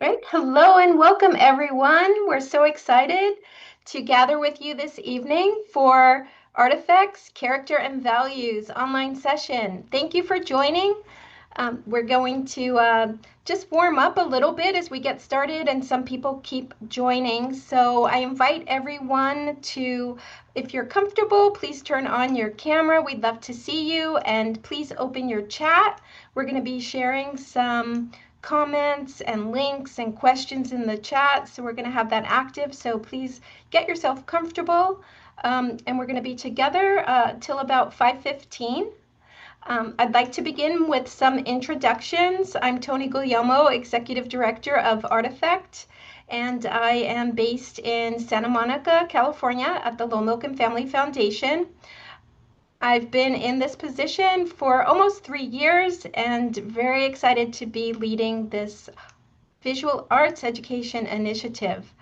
Right. Hello and welcome, everyone. We're so excited to gather with you this evening for Artifacts, Character and Values online session. Thank you for joining. We're going to just warm up a little bit as we get started, and some people keep joining. So I invite everyone to, if you're comfortable, please turn on your camera. We'd love to see you, and please open your chat. We're going to be sharing some comments and links and questions in the chat. So we're going to have that active. So please get yourself comfortable. And we're going to be together till about 5:15. I'd like to begin with some introductions. I'm Tony Guglielmo, Executive Director of ARTEFFECT, and I am based in Santa Monica, California at the Lowell Milken Family Foundation. I've been in this position for almost 3 years and very excited to be leading this visual arts education initiative.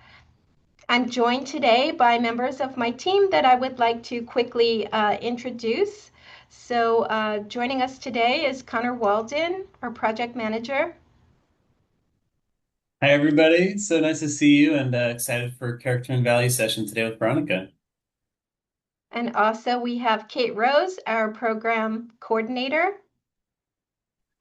I'm joined today by members of my team that I would like to quickly introduce. So joining us today is Connor Walden, our project manager. Hi, everybody. So nice to see you and excited for character and value session today with Veronica. And also we have Kate Rose, our program coordinator.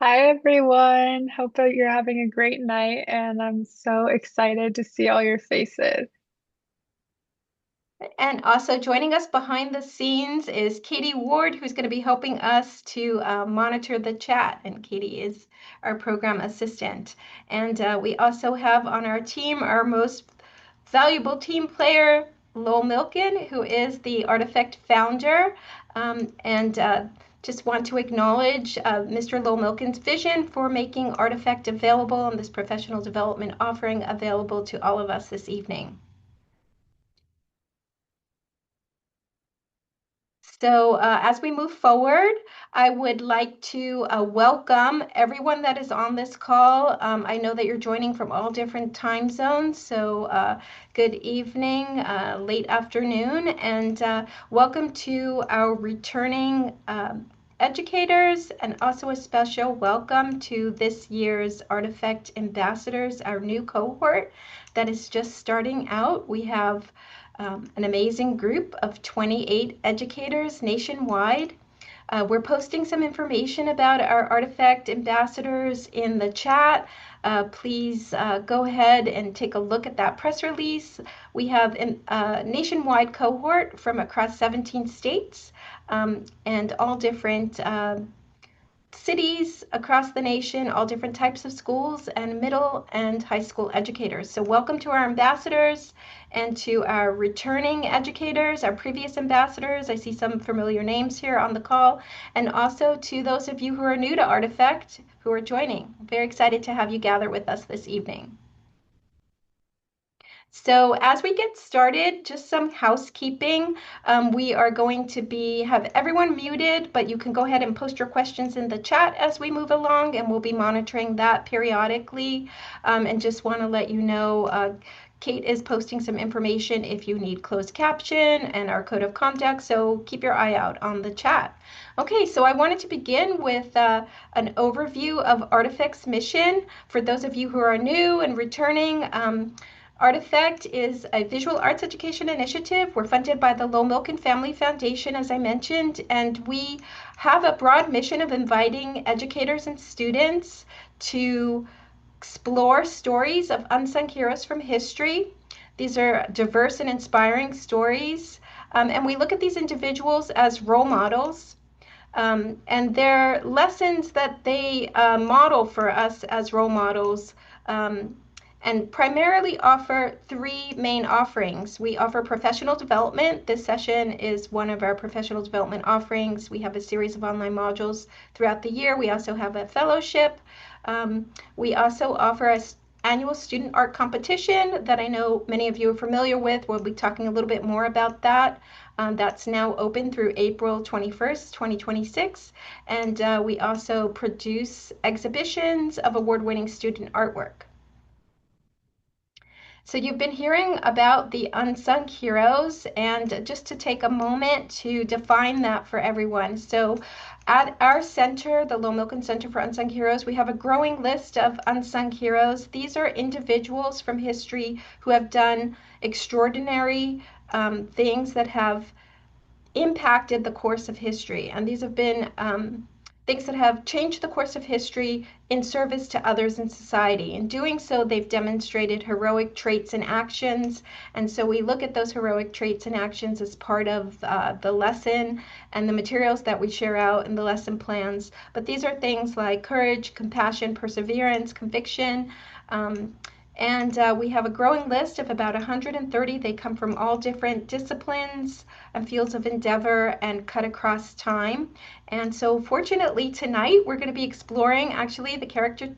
Hi everyone. Hope that you're having a great night, and I'm so excited to see all your faces. And also joining us behind the scenes is Katie Ward, who's going to be helping us to monitor the chat. And Katie is our program assistant. And we also have on our team our most valuable team player, Lowell Milken, who is the Artifact founder. And just want to acknowledge Mr. Lowell Milken's vision for making Artifact available and this professional development offering available to all of us this evening. So as we move forward, I would like to welcome everyone that is on this call. I know that you're joining from all different time zones, so good evening, late afternoon, and welcome to our returning educators, and also a special welcome to this year's Artifact Ambassadors, our new cohort that is just starting out. We have an amazing group of 28 educators nationwide. We're posting some information about our Artifact ambassadors in the chat. Please go ahead and take a look at that press release. We have a nationwide cohort from across 17 states and all different cities across the nation, all different types of schools, and middle and high school educators. So welcome to our ambassadors and to our returning educators, our previous ambassadors. I see some familiar names here on the call, and also to those of you who are new to Artifact who are joining. Very excited to have you gather with us this evening. So as we get started, just some housekeeping. We are going to have everyone muted, but you can go ahead and post your questions in the chat as we move along, and we'll be monitoring that periodically. And just want to let you know, Kate is posting some information if you need closed caption and our code of conduct, so keep your eye out on the chat. Okay, so I wanted to begin with an overview of Artifact's mission. For those of you who are new and returning, Artifact is a visual arts education initiative. We're funded by the Lowell Milken Family Foundation, as I mentioned, and we have a broad mission of inviting educators and students to explore stories of unsung heroes from history. These are diverse and inspiring stories, and we look at these individuals as role models. And they're lessons that they model for us as role models, and primarily offer three main offerings. We offer professional development. This session is one of our professional development offerings. We have a series of online modules throughout the year. We also have a fellowship. We also offer an annual student art competition that I know many of you are familiar with. We'll be talking a little bit more about that. That's now open through April 21st, 2026. And we also produce exhibitions of award-winning student artwork. So you've been hearing about the unsung heroes, and just to take a moment to define that for everyone. So at our center, the Low Milken Center for Unsung Heroes, we have a growing list of unsung heroes. These are individuals from history who have done extraordinary things that have impacted the course of history. And these have been things that have changed the course of history in service to others in society. In doing so, they've demonstrated heroic traits and actions. And so we look at those heroic traits and actions as part of the lesson and the materials that we share out in the lesson plans. But these are things like courage, compassion, perseverance, conviction. And we have a growing list of about 130. They come from all different disciplines and fields of endeavor and cut across time. And so, fortunately, tonight we're going to be exploring actually the character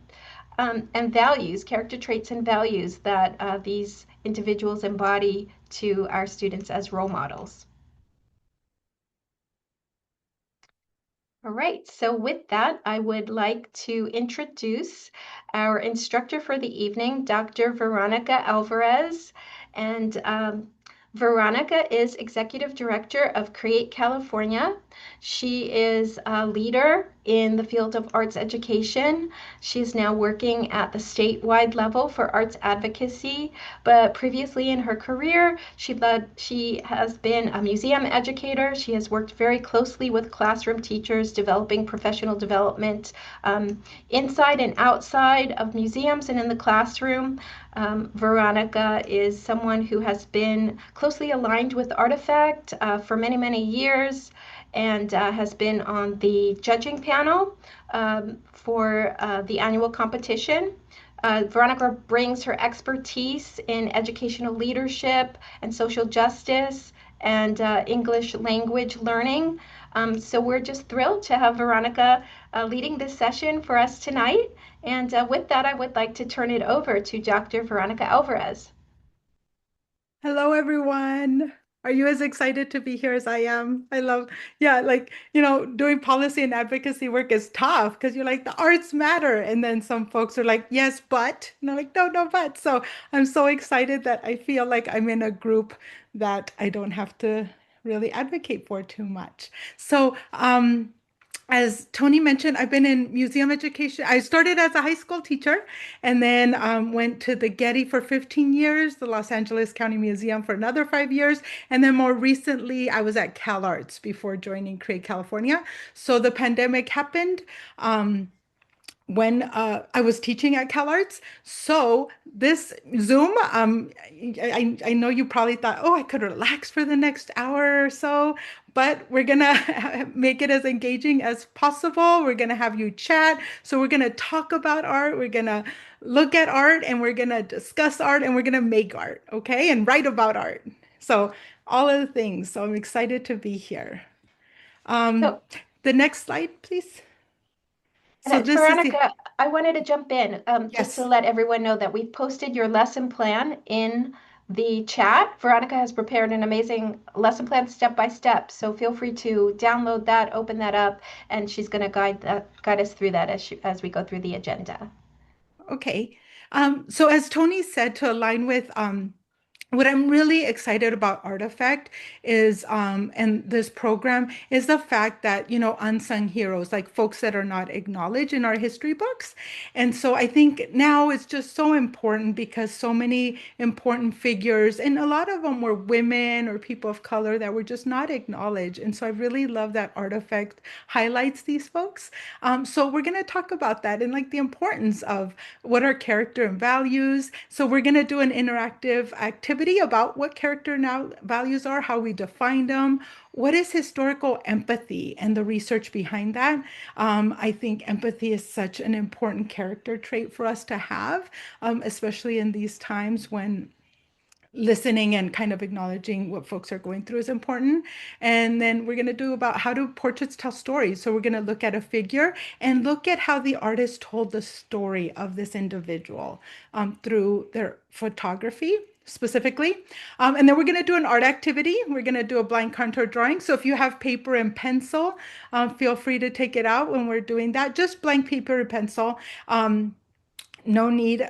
and values, character traits and values that these individuals embody to our students as role models. All right, so with that, I would like to introduce our instructor for the evening, Dr. Veronica Alvarez. And Veronica is Executive Director of Create California. She is a leader in the field of arts education. She's now working at the statewide level for arts advocacy, but previously in her career, she has been a museum educator. She has worked very closely with classroom teachers, developing professional development inside and outside of museums and in the classroom. Veronica is someone who has been closely aligned with ARTEFFECT for many, many years, and has been on the judging panel for the annual competition. Veronica brings her expertise in educational leadership and social justice and English language learning. So we're just thrilled to have Veronica leading this session for us tonight. And with that, I would like to turn it over to Dr. Veronica Alvarez. Hello, everyone. Are you as excited to be here as I am? I love, yeah, doing policy and advocacy work is tough because you're like, the arts matter. And then some folks are like, yes, but, and I'm like, no, no, but. So I'm so excited that I feel like I'm in a group that I don't have to really advocate for too much. So, as Tony mentioned, I've been in museum education. I started as a high school teacher and then went to the Getty for 15 years, the Los Angeles County Museum for another 5 years. And then more recently, I was at CalArts before joining Create California. So the pandemic happened. When I was teaching at CalArts. So this Zoom, I know you probably thought, oh, I could relax for the next hour or so, but we're gonna make it as engaging as possible. We're gonna have you chat. So we're gonna talk about art. We're gonna look at art and we're gonna discuss art and we're gonna make art, okay? And write about art. So all of the things. So I'm excited to be here. So, The next slide, please. So and this is the, Veronica, I wanted to jump in just to yes. let everyone know that we've posted your lesson plan in the chat. Veronica has prepared an amazing lesson plan step by step, so feel free to download that, open that up, and she's going to guide us through that as we go through the agenda. Okay. So as Tony said, to align with what I'm really excited about Artifact is, and this program is the fact that, unsung heroes, like folks that are not acknowledged in our history books. And so I think now it's just so important because so many important figures, and a lot of them were women or people of color that were just not acknowledged. And so I really love that Artifact highlights these folks. So we're going to talk about that and like the importance of what are character and values. So we're going to do an interactive activity about what character now values are, how we define them, what is historical empathy and the research behind that. I think empathy is such an important character trait for us to have, especially in these times when listening and kind of acknowledging what folks are going through is important. And then we're going to do about how do portraits tell stories. So we're going to look at a figure and look at how the artist told the story of this individual through their photography specifically. And then we're going to do an art activity. We're going to do a blind contour drawing. So if you have paper and pencil, feel free to take it out when we're doing that. Just blank paper and pencil. no need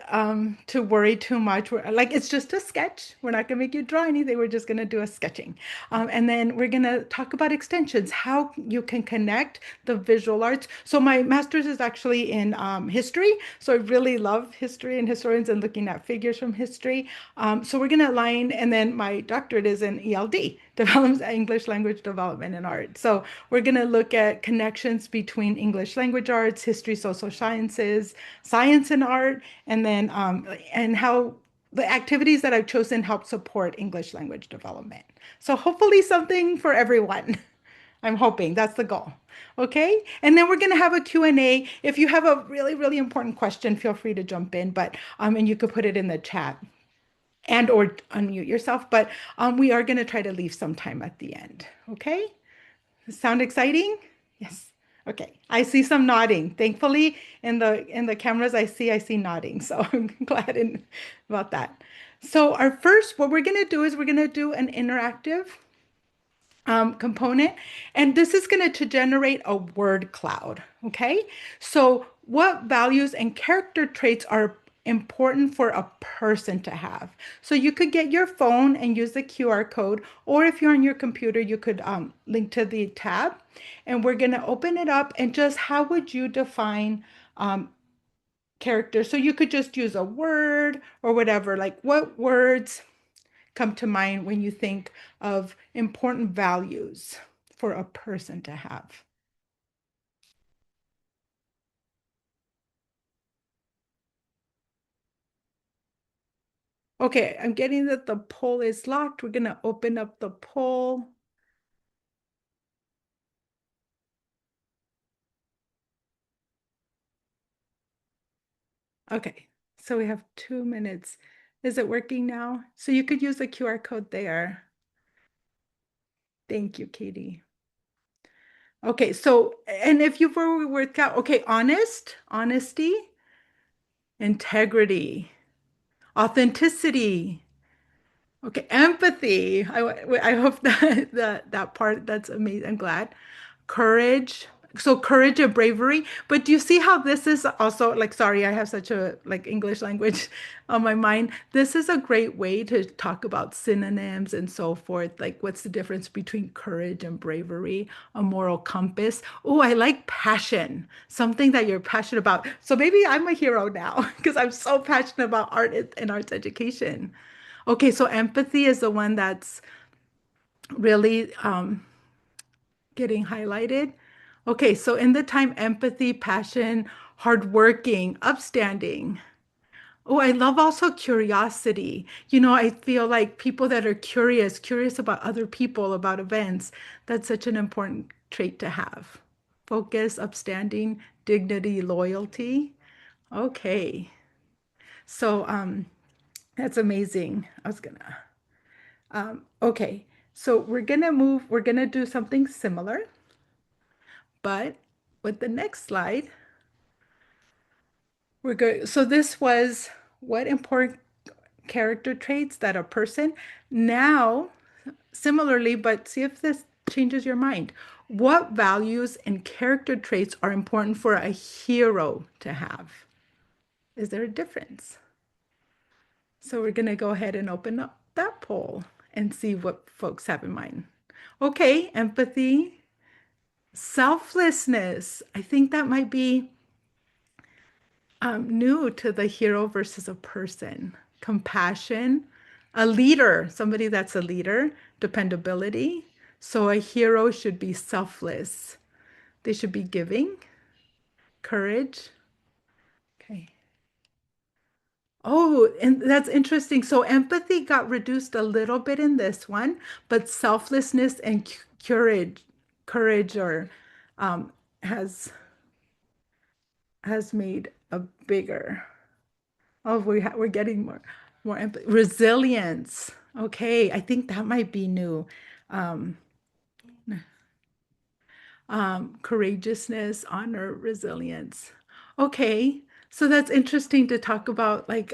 to worry too much. Like it's just a sketch. We're not going to make you draw anything. We're just going to do a sketching. And then we're going to talk about extensions, how you can connect the visual arts. So my master's is actually in history. So I really love history and historians and looking at figures from history. So we're going to align, and then my doctorate is in ELD, develops English language development and art. So we're going to look at connections between English language arts, history, social sciences, science and art, and then and how the activities that I've chosen help support English language development. So hopefully something for everyone. I'm hoping that's the goal. Okay. And then we're going to have a Q&A. If you have a really, really important question, feel free to jump in, but and you could put it in the chat and or unmute yourself, but we are going to try to leave some time at the end. Okay. Sound exciting? Yes. Okay. I see some nodding. Thankfully, in the cameras, I see nodding. So I'm glad about that. So our first, what we're going to do is we're going to do an interactive component, and this is going to generate a word cloud. Okay. So what values and character traits are important for a person to have? So you could get your phone and use the QR code, or if you're on your computer, you could link to the tab, and we're going to open it up, and just how would you define character? So you could just use a word or whatever, like what words come to mind when you think of important values for a person to have? Okay, I'm getting that the poll is locked. We're going to open up the poll. Okay, so we have 2 minutes. Is it working now? So you could use the QR code there. Thank you, Katie. Okay, so, and if you've already worked out, okay, honesty, integrity, authenticity. Okay, empathy. I hope that part, that's amazing. I'm glad. Courage. So courage and bravery. But do you see how this is also like, sorry, I have such a like English language on my mind. This is a great way to talk about synonyms and so forth. Like what's the difference between courage and bravery, a moral compass. Oh, I like passion, something that you're passionate about. So maybe I'm a hero now because I'm so passionate about art and arts education. Okay, so empathy is the one that's really getting highlighted. Okay, so in the time, empathy, passion, hardworking, upstanding. Oh, I love also curiosity. You know, I feel like people that are curious about other people, about events, that's such an important trait to have. Focus, upstanding, dignity, loyalty. Okay. So that's amazing. Okay, so we're gonna do something similar, but with the next slide, we're going, so this was what important character traits that a person, now similarly, but see if this changes your mind. What values and character traits are important for a hero to have? Is there a difference? So we're gonna go ahead and open up that poll and see what folks have in mind. Okay, empathy, selflessness. I think that might be new to the hero versus a person. Compassion, a leader, somebody that's a leader, dependability. So a hero should be selfless. They should be giving, courage. Okay. Oh, and that's interesting. So empathy got reduced a little bit in this one, but selflessness and courage or um, has made a bigger. Oh, we're getting more empathy. Resilience. Okay, I think that might be new. Um, Courageousness, honor, resilience. Okay, so that's interesting to talk about, like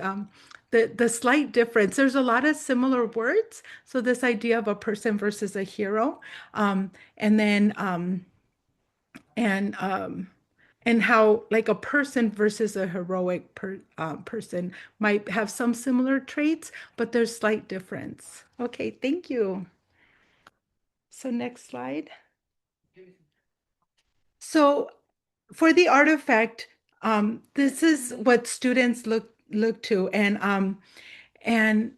the slight difference. There's a lot of similar words. So this idea of a person versus a hero, and then and and how like a person versus a heroic person might have some similar traits, but there's slight difference. Okay, thank you. So next slide. So for the artifact, this is what students look to, and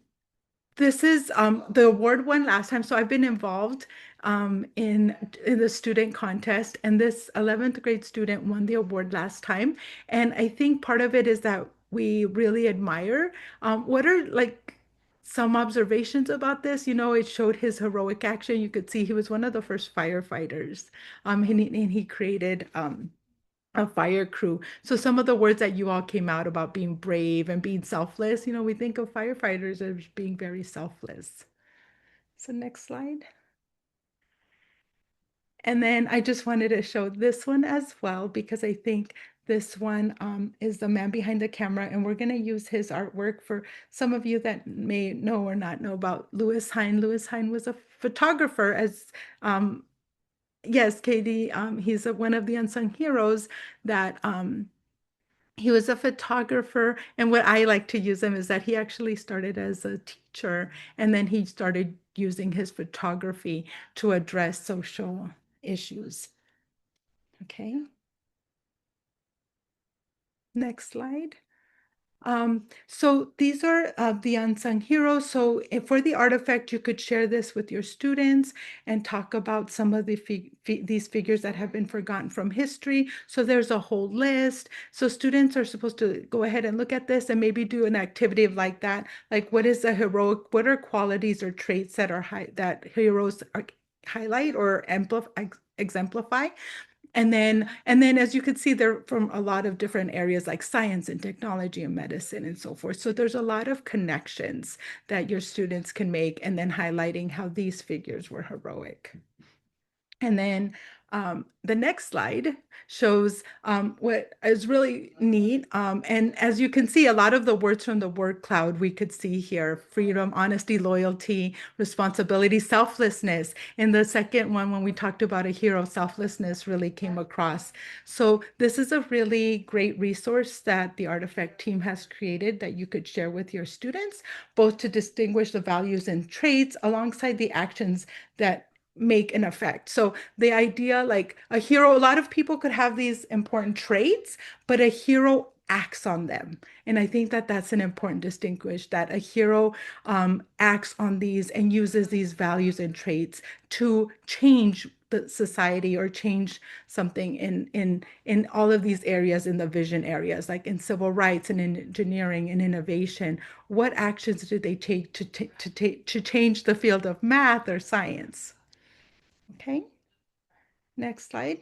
this is the award won last time. So I've been involved in the student contest, and this 11th grade student won the award last time. And I think part of it is that we really admire. What are like some observations about this? You know, it showed his heroic action. You could see he was one of the first firefighters, and he created a fire crew. So some of the words that you all came out about being brave and being selfless, you know, we think of firefighters as being very selfless. So next slide. And then I just wanted to show this one as well, because I think this one is the man behind the camera, and we're going to use his artwork for some of you that may know or not know about Louis Hine. Louis Hine was a photographer, as yes, Katie, he's one of the unsung heroes that he was a photographer, and what I like to use him is that he actually started as a teacher, and then he started using his photography to address social issues. Okay. Next slide. So these are the unsung heroes. So for the artifact, you could share this with your students and talk about some of these figures that have been forgotten from history. So there's a whole list. So students are supposed to go ahead and look at this and maybe do an activity of like that. Like, what is a heroic? What are qualities or traits that are that heroes highlight or exemplify? And then as you can see, they're from a lot of different areas like science and technology and medicine and so forth. So there's a lot of connections that your students can make, and then highlighting how these figures were heroic. And then the next slide shows what is really neat. And as you can see, a lot of the words from the word cloud we could see here: freedom, honesty, loyalty, responsibility, selflessness. In the second one, when we talked about a hero, selflessness really came across. So this is a really great resource that the Artifact team has created that you could share with your students, both to distinguish the values and traits alongside the actions that make an effect. So the idea, like a hero, a lot of people could have these important traits, but a hero acts on them. And I think that that's an important distinguish, that a hero acts on these and uses these values and traits to change the society or change something in all of these areas, in the vision areas, like in civil rights and in engineering and innovation. What actions do they take to change the field of math or science? Okay, next slide.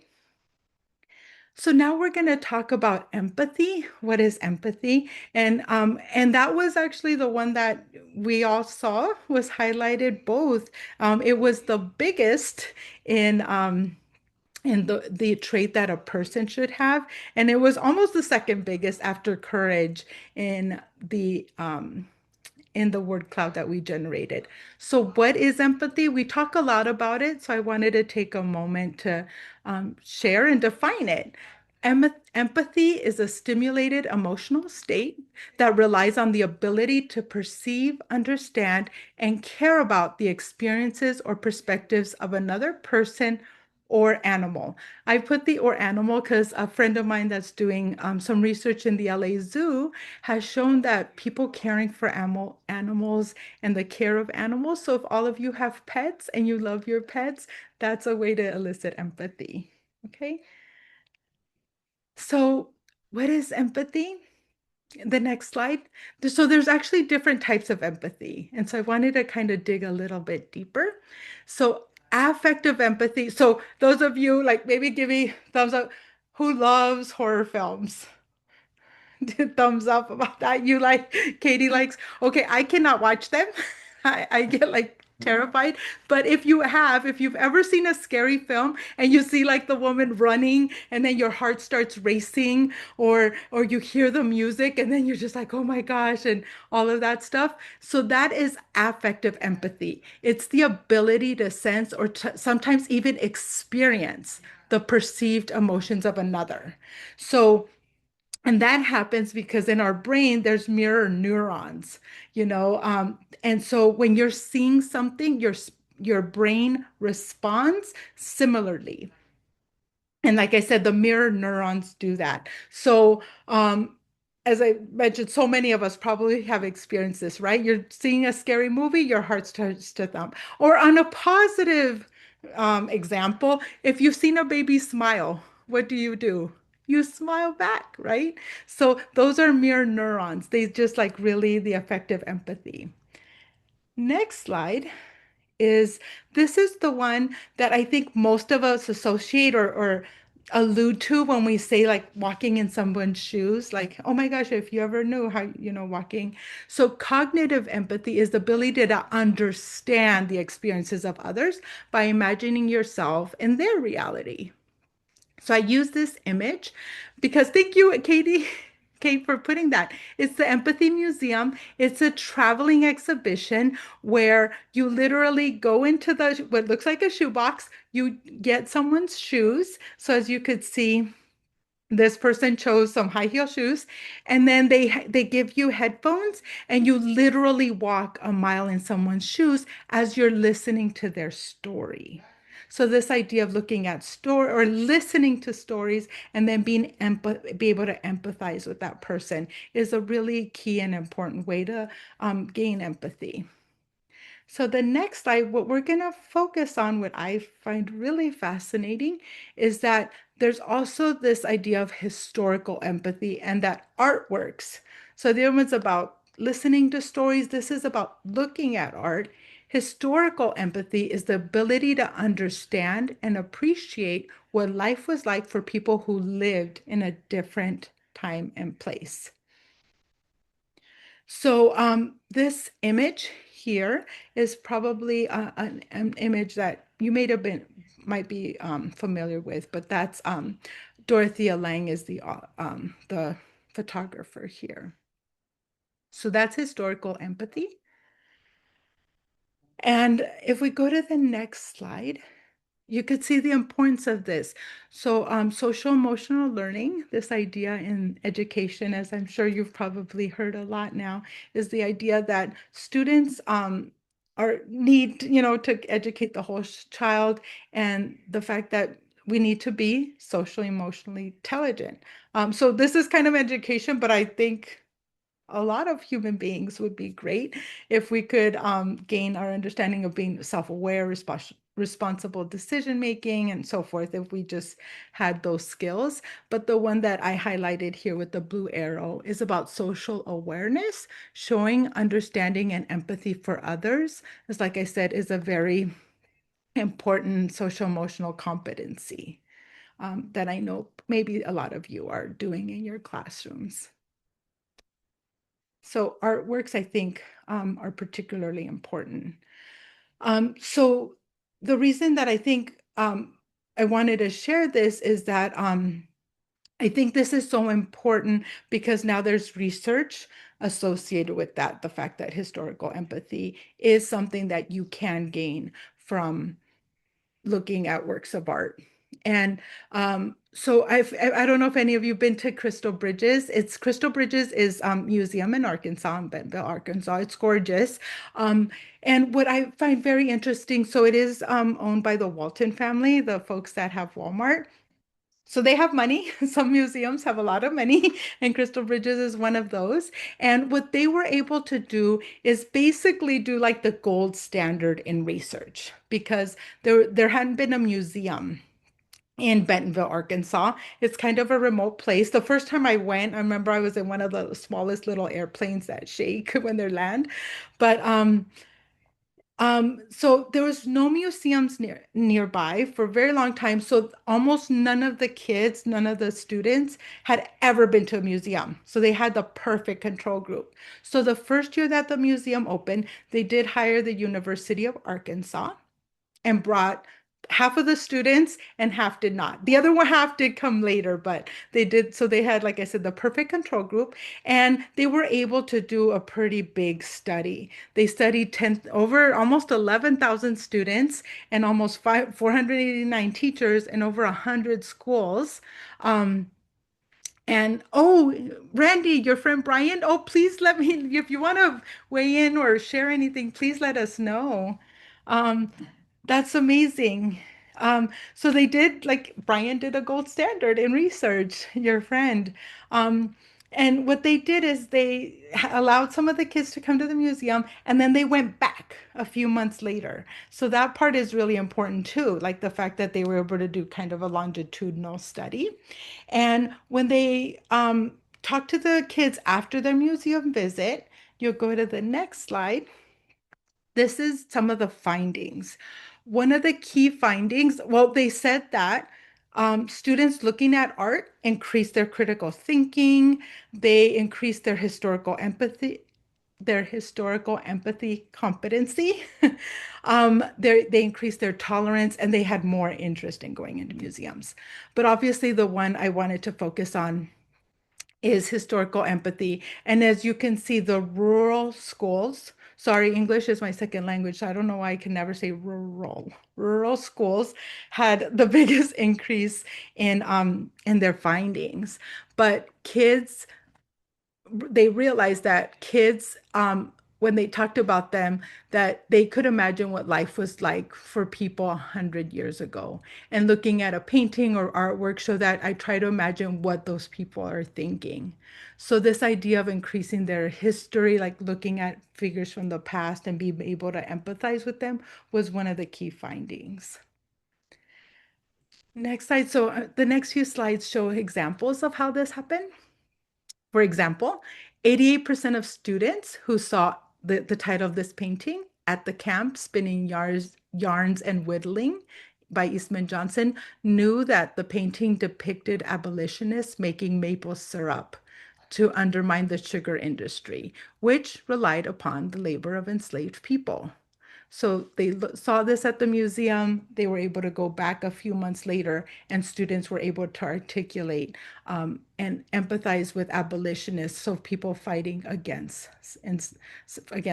So now we're going to talk about empathy. What is empathy? And that was actually the one that we all saw was highlighted both. It was the biggest in the trait that a person should have, and it was almost the second biggest after courage in the word cloud that we generated. So what is empathy? We talk a lot about it, so I wanted to take a moment to share and define it. Empathy is a stimulated emotional state that relies on the ability to perceive, understand, and care about the experiences or perspectives of another person or animal. I put the or animal because a friend of mine that's doing some research in the LA Zoo has shown that people caring for animals and the care of animals. So if all of you have pets and you love your pets, that's a way to elicit empathy. Okay. So what is empathy? The next slide. So there's actually different types of empathy. And so I wanted to kind of dig a little bit deeper. So affective empathy. So those of you, like, maybe give me thumbs up, who loves horror films. Thumbs up about that. You like, Katie likes, okay, I cannot watch them. I get like terrified. But if you've ever seen a scary film and you see like the woman running and then your heart starts racing, or you hear the music and then you're just like, oh my gosh, and all of that stuff. So that is affective empathy. It's the ability to sense or sometimes even experience the perceived emotions of another. So, and that happens because in our brain, there's mirror neurons, and so when you're seeing something, your brain responds similarly. And like I said, the mirror neurons do that. So, as I mentioned, so many of us probably have experienced this, right? You're seeing a scary movie, your heart starts to thump. Or on a positive example, if you've seen a baby smile, what do? You smile back, right? So those are mirror neurons. They just like really the effective empathy. Next slide is this is the one that I think most of us associate or allude to when we say like walking in someone's shoes, like, oh my gosh, if you ever knew how, walking. So cognitive empathy is the ability to understand the experiences of others by imagining yourself in their reality. So I use this image because thank you, Katie, Kate, for putting that. It's the Empathy Museum. It's a traveling exhibition where you literally go into the what looks like a shoebox. You get someone's shoes. So as you could see, this person chose some high heel shoes, and then they give you headphones, and you literally walk a mile in someone's shoes as you're listening to their story. So this idea of looking at story or listening to stories and then be able to empathize with that person is a really key and important way to gain empathy. So the next slide, what we're going to focus on, what I find really fascinating, is that there's also this idea of historical empathy and that art works. So the other one's about listening to stories. This is about looking at art. Historical empathy is the ability to understand and appreciate what life was like for people who lived in a different time and place. So this image here is probably an image that you might be familiar with, but that's Dorothea Lange is the photographer here. So that's historical empathy. And if we go to the next slide, you could see the importance of this. So social emotional learning, this idea in education, as I'm sure you've probably heard a lot now, is the idea that students need, to educate the whole child, and the fact that we need to be socially emotionally intelligent. So this is kind of education, but I think a lot of human beings would be great if we could gain our understanding of being self-aware, responsible decision making, and so forth, if we just had those skills. But the one that I highlighted here with the blue arrow is about social awareness, showing understanding and empathy for others. As like I said, is a very important social emotional competency that I know maybe a lot of you are doing in your classrooms. So artworks, I think, are particularly important. So the reason that I think I wanted to share this is that I think this is so important because now there's research associated with that, the fact that historical empathy is something that you can gain from looking at works of art. And so I don't know if any of you have been to Crystal Bridges. Crystal Bridges is museum in Arkansas, in Bentonville, Arkansas. It's gorgeous. And what I find very interesting, so it is owned by the Walton family, the folks that have Walmart. So they have money. Some museums have a lot of money, and Crystal Bridges is one of those. And what they were able to do is basically do like the gold standard in research, because there hadn't been a museum in Bentonville, Arkansas. It's kind of a remote place. The first time I went, I remember I was in one of the smallest little airplanes that shake when they land. But so there was no museums nearby for a very long time. So almost none of the kids, none of the students had ever been to a museum. So they had the perfect control group. So the first year that the museum opened, they did hire the University of Arkansas and brought half of the students and half did not. The other one half did come later, but they did. So they had, like I said, the perfect control group, and they were able to do a pretty big study. They studied 10 over almost 11,000 students and almost 489 teachers in over 100 schools. Um, and oh, Randy, your friend Brian, oh, please let me, if you want to weigh in or share anything, please let us know. Um, that's amazing. So they did, like Brian did a gold standard in research, your friend. Um, and what they did is they allowed some of the kids to come to the museum and then they went back a few months later. So that part is really important too, like the fact that they were able to do kind of a longitudinal study. And when they talked to the kids after their museum visit, you'll go to the next slide. This is some of the findings. One of the key findings, well, they said that students looking at art increase their critical thinking, they increase their historical empathy competency. They increased their tolerance and they had more interest in going into museums. But obviously, the one I wanted to focus on is historical empathy. And as you can see, the rural schools, sorry, English is my second language, so I don't know why I can never say rural. Rural schools had the biggest increase in their findings. But kids, they realized that kids, when they talked about them, that they could imagine what life was like for people 100 years ago. And looking at a painting or artwork so that I try to imagine what those people are thinking. So this idea of increasing their history, like looking at figures from the past and being able to empathize with them, was one of the key findings. Next slide. So the next few slides show examples of how this happened. For example, 88% of students who saw the title of this painting at the camp, Spinning Yarns and Whittling by Eastman Johnson, knew that the painting depicted abolitionists making maple syrup to undermine the sugar industry, which relied upon the labor of enslaved people. So they saw this at the museum. They were able to go back a few months later, and students were able to articulate and empathize with abolitionists, so people fighting against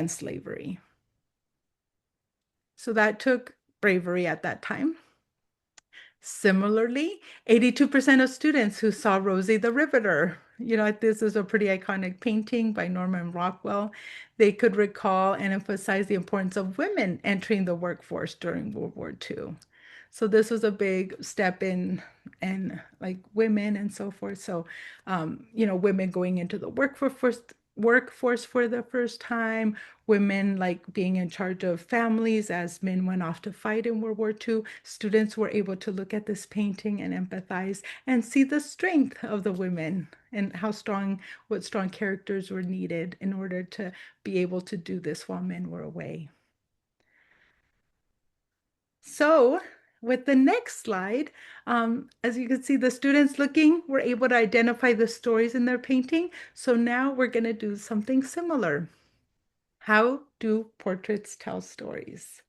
slavery. So that took bravery at that time. Similarly, 82% of students who saw Rosie the Riveter, this is a pretty iconic painting by Norman Rockwell, they could recall and emphasize the importance of women entering the workforce during World War II. So this was a big step in like women and so forth. So, women going into the workforce for the first time, women like being in charge of families as men went off to fight in World War II. Students were able to look at this painting and empathize and see the strength of the women and what strong characters were needed in order to be able to do this while men were away. So with the next slide, as you can see, the students were able to identify the stories in their painting. So now we're going to do something similar. How do portraits tell stories?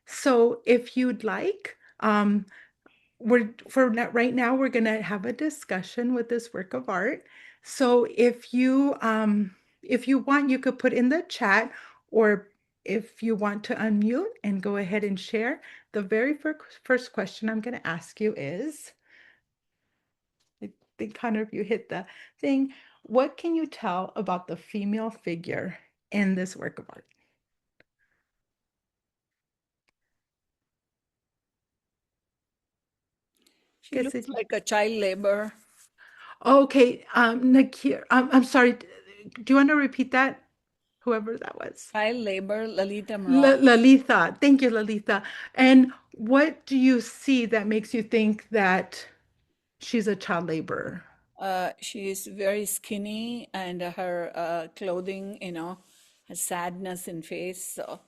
So if you'd like, right now, we're going to have a discussion with this work of art. So if you want, you could put in the chat, or if you want to unmute and go ahead and share. The very first question I'm going to ask you is, I think Connor, if you hit the thing, what can you tell about the female figure in this work of art? She looks like a child labor. Okay, Nakir, I'm sorry. Do you want to repeat that? Whoever that was. Child labor, Lalita Moran. Lalitha. Thank you, Lalitha. And what do you see that makes you think that she's a child laborer? She is very skinny, and her clothing, has sadness in face. So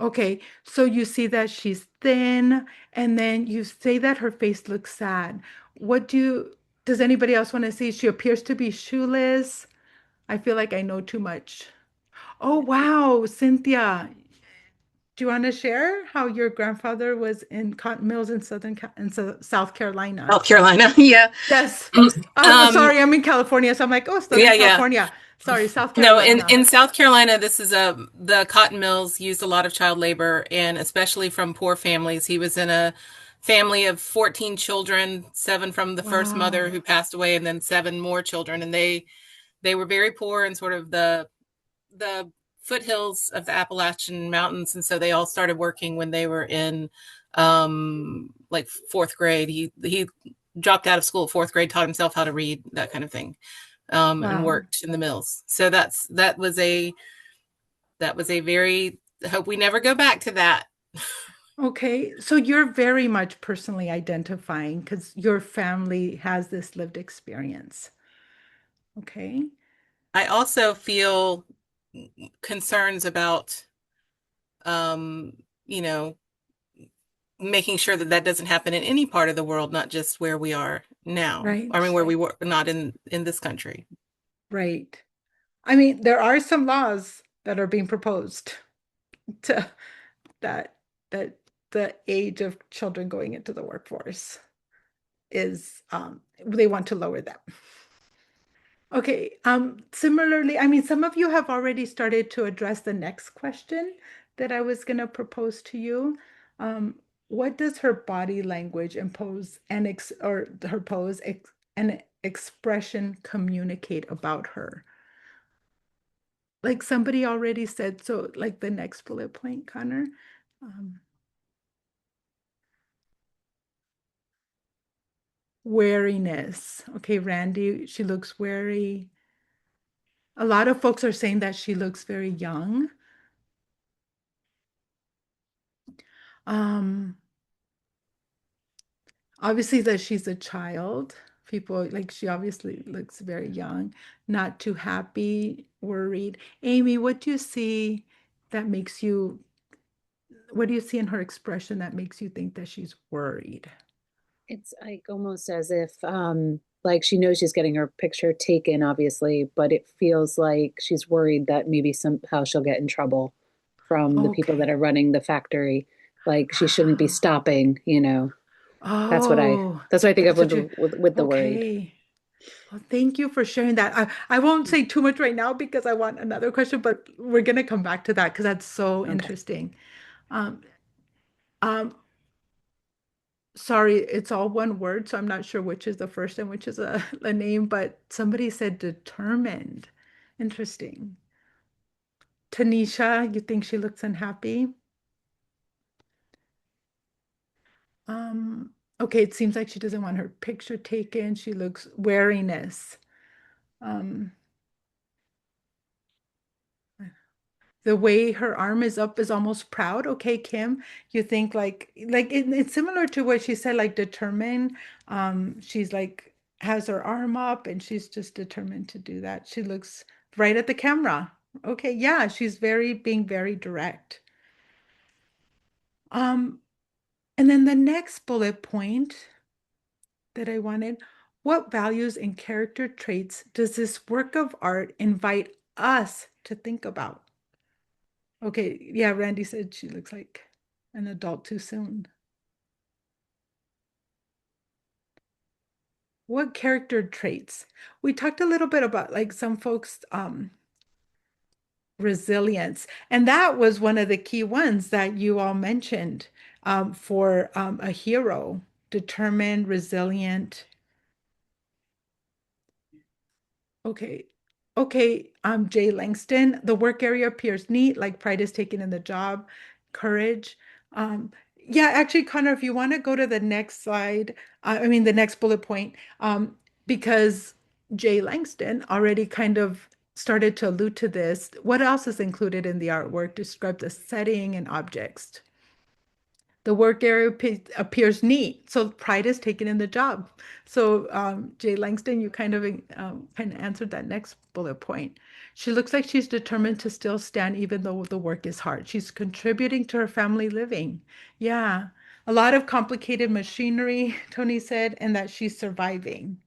Okay, so you see that she's thin, and then you say that her face looks sad. Does anybody else want to see? She appears to be shoeless. I feel like I know too much. Oh, wow, Cynthia. do you want to share how your grandfather was in cotton mills in South Carolina? South Carolina. Yeah. Yes. Um, Sorry, I'm in California, so I'm like, oh, yeah, Southern yeah. California. Sorry, South No, Carolina. in South Carolina, this is the cotton mills used a lot of child labor, and especially from poor families. He was in a family of 14 children, seven from the first mother Wow. who passed away, and then seven more children. And they were very poor in sort of the foothills of the Appalachian Mountains, and so they all started working when they were in like fourth grade. He dropped out of school at fourth grade, taught himself how to read, that kind of thing, and Wow. worked in the mills. So that was a very, I hope we never go back to that. Okay, so you're very much personally identifying because your family has this lived experience. Okay. I also feel concerns about you know making sure that that doesn't happen in any part of the world, not just where we are now. I mean, Right. where we were not in this country. Right. I mean, there are some laws that are being proposed to that that the age of children going into the workforce is they want to lower that. Okay, similarly, I mean, some of you have already started to address the next question that I was going to propose to you. What does her body language impose and or her pose and expression communicate about her? Like somebody already said, so like the next bullet point, Connor. Um, Wariness. Okay, Randy, she looks wary. A lot of folks are saying that she looks very young. Um, Obviously that she's a child. People like she obviously looks very young, not too happy, worried. Amy, what do you see that makes you, what do you see in her expression that makes you think that she's worried? It's like almost as if like she knows she's getting her picture taken, obviously, but it feels like she's worried that maybe somehow she'll get in trouble from the people that Okay. are running the factory. Like she shouldn't be stopping, you know. Oh, That's what I think of that's what you, with the worried. okay. Well, thank you for sharing that. I won't say too much right now because I want another question, but we're gonna come back to that because that's so Okay. interesting. Um, um, Sorry, it's all one word, so I'm not sure which is the first and which is a name, but somebody said determined. Interesting. Tanisha, you think she looks unhappy? Okay, it seems like she doesn't want her picture taken. She looks wariness. Um, the way her arm is up is almost proud. Okay, Kim, you think it's similar to what she said, like determined. She's like has her arm up and she's just determined to do that. She looks right at the camera. Okay, yeah, she's being very direct. Um, and then the next bullet point that I wanted, what values and character traits does this work of art invite us to think about? Okay, yeah, Randy said she looks like an adult too soon. What character traits? We talked a little bit about like some folks resilience, and that was one of the key ones that you all mentioned for a hero, determined, resilient. Okay. Okay, Jay Langston, the work area appears neat, like pride is taken in the job, courage. Um, yeah, actually, Connor, if you want to go to the next slide, I mean, the next bullet point, because Jay Langston already kind of started to allude to this. What else is included in the artwork? Describe the setting and objects. The work area appears neat, so pride is taken in the job. So Jay Langston, you kind of answered that next bullet point. She looks like she's determined to still stand even though the work is hard. She's contributing to her family living. Yeah, a lot of complicated machinery, Tony said, and that she's surviving.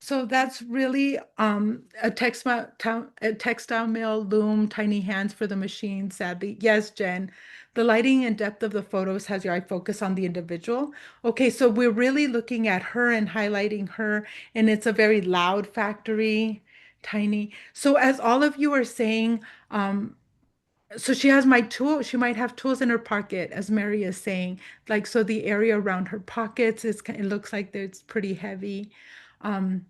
So that's really a textile mill, loom, tiny hands for the machine, sadly. Yes, Jen. The lighting and depth of the photos has your eye focus on the individual. Okay, so we're really looking at her and highlighting her, and it's a very loud factory, tiny. So as all of you are saying, so she has my tool, she might have tools in her pocket, as Mary is saying. Like, so the area around her pockets it looks like it's pretty heavy. Um,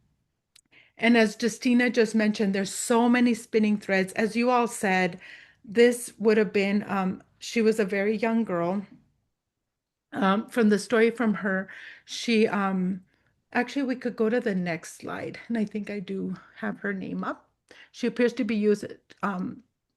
and as Justina just mentioned, there's so many spinning threads. As you all said, this would have been, she was a very young girl. From the story from her, she, actually, we could go to the next slide. And I think I do have her name up. She appears to be used,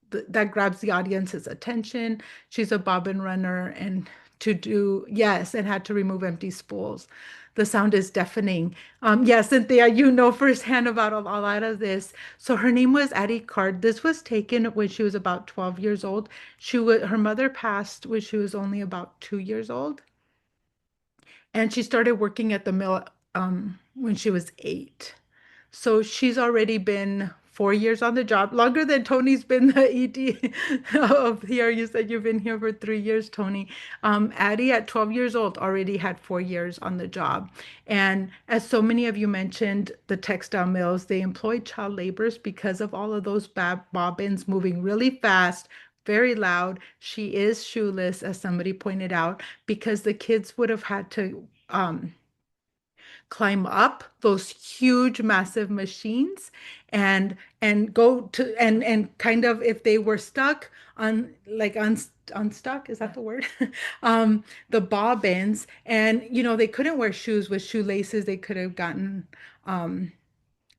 that grabs the audience's attention. She's a bobbin runner and yes, and had to remove empty spools. The sound is deafening. Yes, Cynthia, you know firsthand about a lot of this. So her name was Addie Card. This was taken when she was about 12 years old. Her mother passed when she was only about 2 years old. And she started working at the mill when she was 8. So she's already been 4 years on the job, longer than Tony's been the ED of here. You said you've been here for 3 years, Tony. Addie at 12 years old already had 4 years on the job. And as so many of you mentioned, the textile mills, they employ child laborers because of all of those bobbins moving really fast, very loud. She is shoeless, as somebody pointed out, because the kids would have had to climb up those huge massive machines and go to and kind of, if they were stuck on like unstuck, is that the word? The bobbins, and they couldn't wear shoes with shoelaces. They could have gotten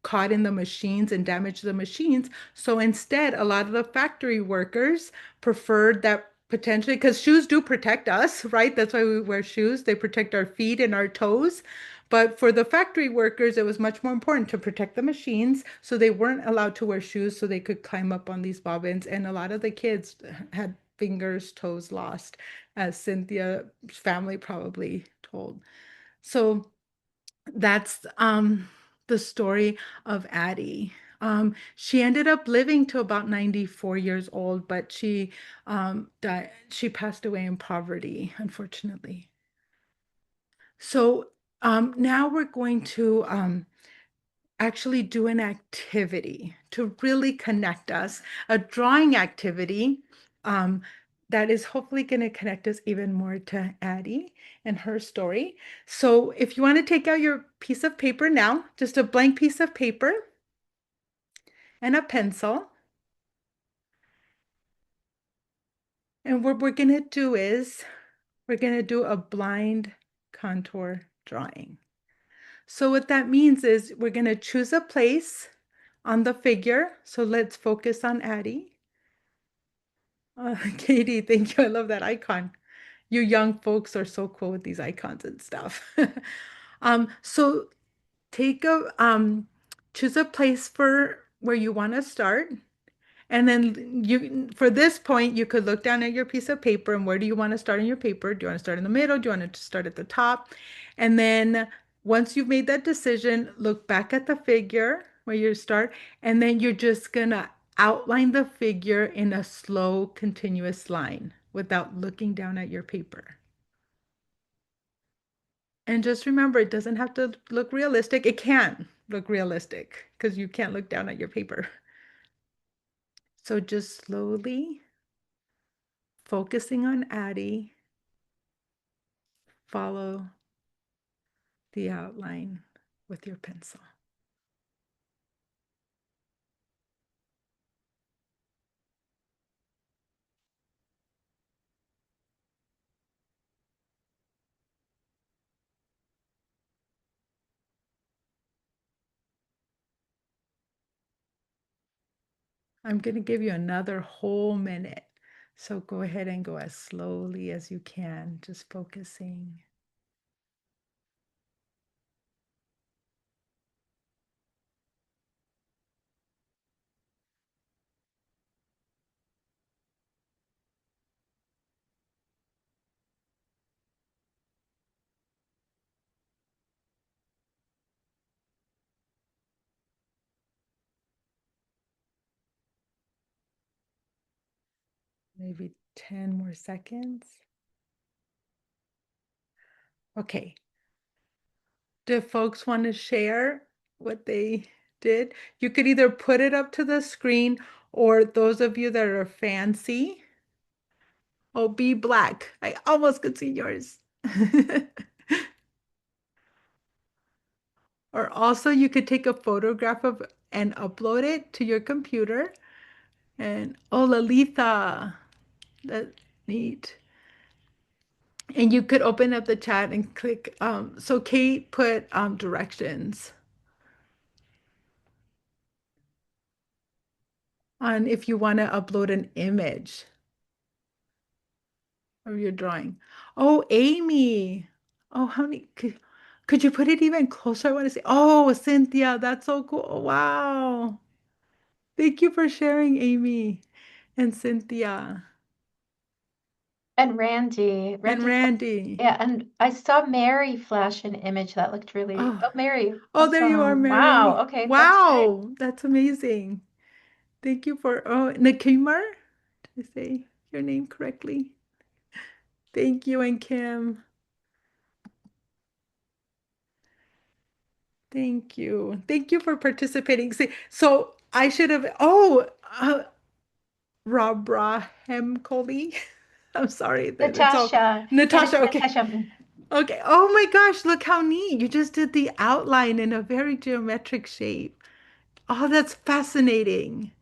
caught in the machines and damaged the machines. So instead, a lot of the factory workers preferred that, potentially, because shoes do protect us, right? That's why we wear shoes. They protect our feet and our toes. But for the factory workers, it was much more important to protect the machines. So they weren't allowed to wear shoes so they could climb up on these bobbins. And a lot of the kids had fingers, toes lost, as Cynthia's family probably told. So that's the story of Addie. She ended up living to about 94 years old, but she died. She passed away in poverty, unfortunately. So now we're going to actually do an activity to really connect us, a drawing activity um, that is hopefully going to connect us even more to Addie and her story. So if you want to take out your piece of paper now, just a blank piece of paper and a pencil. And what we're going to do is we're going to do a blind contour drawing. So what that means is we're going to choose a place on the figure. So let's focus on Addie. Katie, thank you. I love that icon. You young folks are so cool with these icons and stuff. So choose a place for where you want to start. And then for this point, you could look down at your piece of paper and where do you want to start in your paper? Do you want to start in the middle? Do you want to start at the top? And then once you've made that decision, look back at the figure where you start, and then you're just gonna outline the figure in a slow, continuous line without looking down at your paper. And just remember, it doesn't have to look realistic. It can look realistic because you can't look down at your paper. So just slowly focusing on Addie, follow the outline with your pencil. I'm going to give you another whole minute. So go ahead and go as slowly as you can, just focusing. Maybe 10 more seconds. Okay. Do folks want to share what they did? You could either put it up to the screen, or those of you that are fancy, oh, be black. I almost could see yours. Or also you could take a photograph of and upload it to your computer. And oh, Lalitha, that's neat. And you could open up the chat and click. So Kate put directions on if you want to upload an image of your drawing. Oh, Amy. Oh, how many could you put it even closer? I want to say, oh, Cynthia, that's so cool. Wow. Thank you for sharing, Amy and Cynthia And Randy. and Randy. Yeah, and I saw Mary flash an image that looked really, Oh, oh, Mary, oh, there you are, awesome. Wow. Mary. Okay, that's great. Wow, that's amazing. Thank you for, oh, Nakimar. Did I say your name correctly? Thank you, and Kim. Thank you. Thank you for participating. See, so I should have, Rabrahem Colby. I'm sorry. It's all Natasha. Yeah, Natasha. Okay. Natasha. Okay. Oh my gosh, look how neat. You just did the outline in a very geometric shape. Oh, that's fascinating.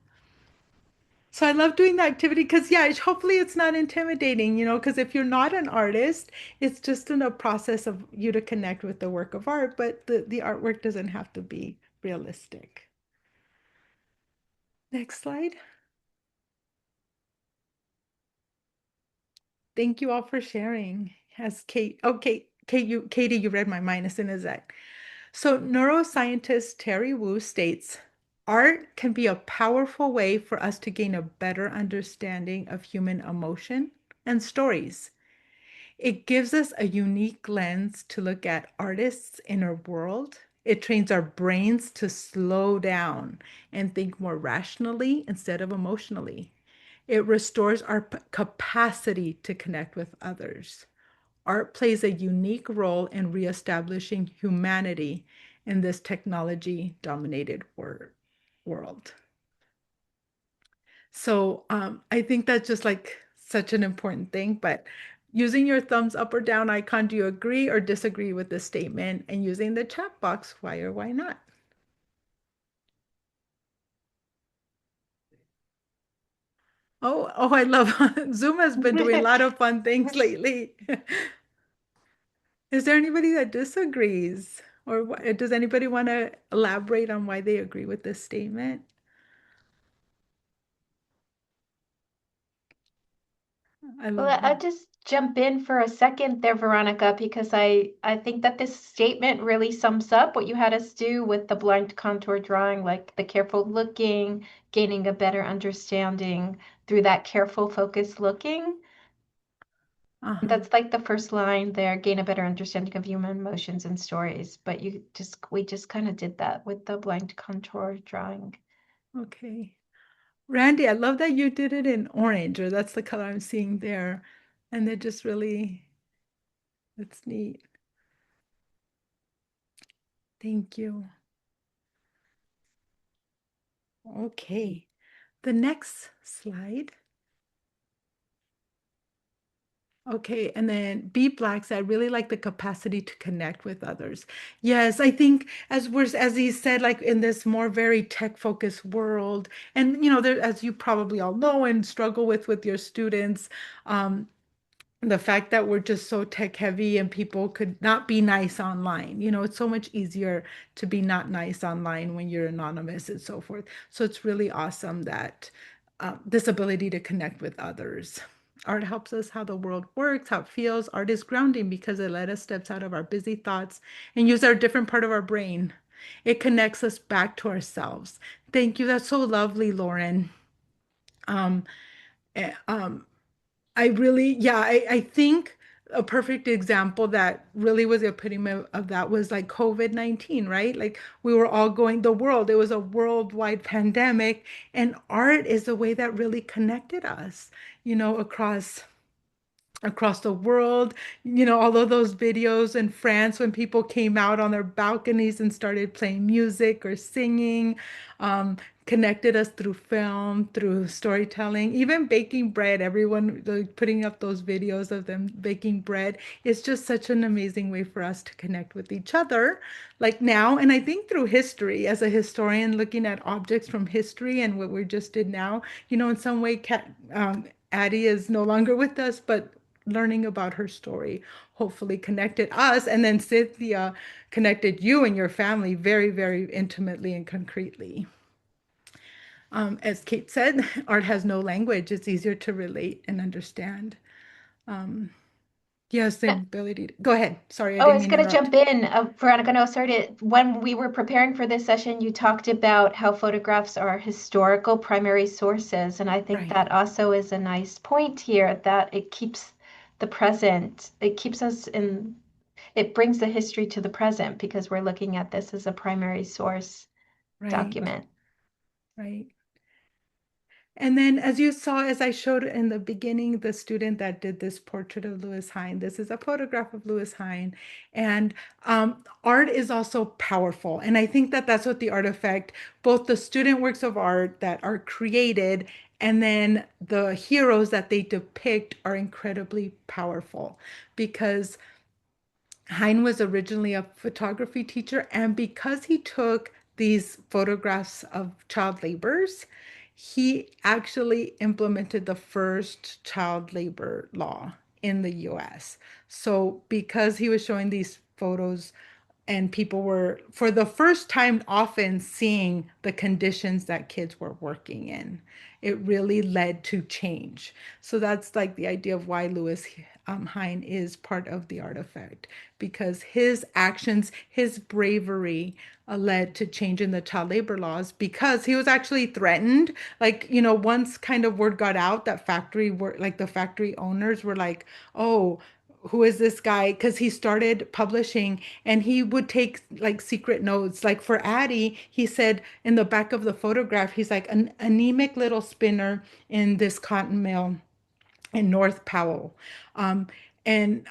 So I love doing the activity because, yeah, hopefully it's not intimidating, because if you're not an artist, it's just in a process of you to connect with the work of art, but the artwork doesn't have to be realistic. Next slide. Thank you all for sharing. Has Kate, Katie, you read my mind as soon as that. So neuroscientist Terry Wu states, art can be a powerful way for us to gain a better understanding of human emotion and stories. It gives us a unique lens to look at artists' inner world. It trains our brains to slow down and think more rationally instead of emotionally. It restores our capacity to connect with others. Art plays a unique role in reestablishing humanity in this technology-dominated world. So I think that's just like such an important thing. But using your thumbs up or down icon, do you agree or disagree with this statement? And using the chat box, why or why not? Oh, I love Zoom has been doing a lot of fun things lately. Is there anybody that disagrees? Or does anybody want to elaborate on why they agree with this statement? I Well, love I'll that. just jump in for a second there, Veronica, because I think that this statement really sums up what you had us do with the blind contour drawing, like the careful looking, gaining a better understanding through that careful focused looking. Uh-huh. That's like the first line there, gain a better understanding of human emotions and stories. But we just kind of did that with the blind contour drawing. Okay. Randy, I love that you did it in orange, or that's the color I'm seeing there. And it just really, it's neat. Thank you. Okay. The next slide. Okay, and then B Black said, I really like the capacity to connect with others. Yes, I think as he said, like in this more very tech-focused world, and there, as you probably all know and struggle with your students, um, the fact that we're just so tech heavy and people could not be nice online. It's so much easier to be not nice online when you're anonymous and so forth. So it's really awesome that this ability to connect with others. Art helps us how the world works, how it feels. Art is grounding because it let us steps out of our busy thoughts and use our different part of our brain. It connects us back to ourselves. Thank you. That's so lovely, Lauren. Um, eh, um, I really, yeah, I think a perfect example that really was the epitome of that was like COVID-19, right? Like we were all going the world, it was a worldwide pandemic, and art is the way that really connected us, across the world. All of those videos in France when people came out on their balconies and started playing music or singing, um, connected us through film, through storytelling, even baking bread. Everyone like, putting up those videos of them baking bread. It's just such an amazing way for us to connect with each other, like now. And I think through history, as a historian looking at objects from history and what we just did now, in some way, Addie is no longer with us, but learning about her story hopefully connected us, and then Cynthia connected you and your family very, very intimately and concretely. As Kate said, art has no language. It's easier to relate and understand. Yes, the ability to go ahead. Sorry, I Oh, I didn't was mean to going to interrupt. jump in. Veronica, no, sorry when we were preparing for this session, you talked about how photographs are historical primary sources. And I think Right, that also is a nice point here that it keeps the present, it keeps us in, it brings the history to the present because we're looking at this as a primary source right, document. right. And then, as you saw, as I showed in the beginning, the student that did this portrait of Lewis Hine, this is a photograph of Lewis Hine. And art is also powerful. And I think that that's what the artifact, both the student works of art that are created and then the heroes that they depict are incredibly powerful because Hein was originally a photography teacher, and because he took these photographs of child laborers, he actually implemented the first child labor law in the US. So, because he was showing these photos and people were, for the first time, often seeing the conditions that kids were working in, it really led to change. So that's like the idea of why Lewis Hine is part of the artifact, because his actions, his bravery led to change in the child labor laws because he was actually threatened. Like, once kind of word got out that factory work, like the factory owners were like, oh, who is this guy? Because he started publishing and he would take like secret notes. Like for Addie, he said in the back of the photograph, he's like an anemic little spinner in this cotton mill in North Powell. Um, and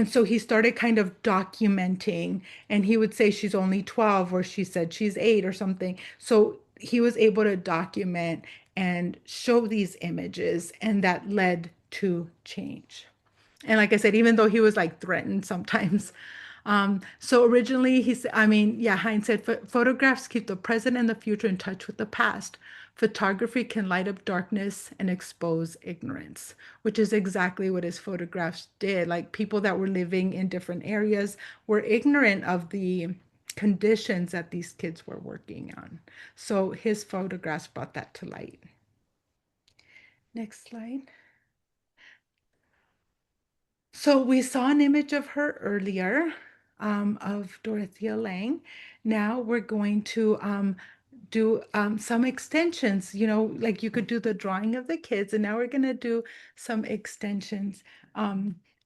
so he started kind of documenting, and he would say she's only 12 or she said she's 8 or something. So he was able to document and show these images, and that led to change. And like I said, even though he was like threatened sometimes. So originally he said, I mean, yeah, Heinz said, photographs keep the present and the future in touch with the past. Photography can light up darkness and expose ignorance, which is exactly what his photographs did. Like people that were living in different areas were ignorant of the conditions that these kids were working on. So his photographs brought that to light. Next slide. So we saw an image of her earlier, of Dorothea Lange. Now we're going to do some extensions, like you could do the drawing of the kids, and now we're going to do some extensions.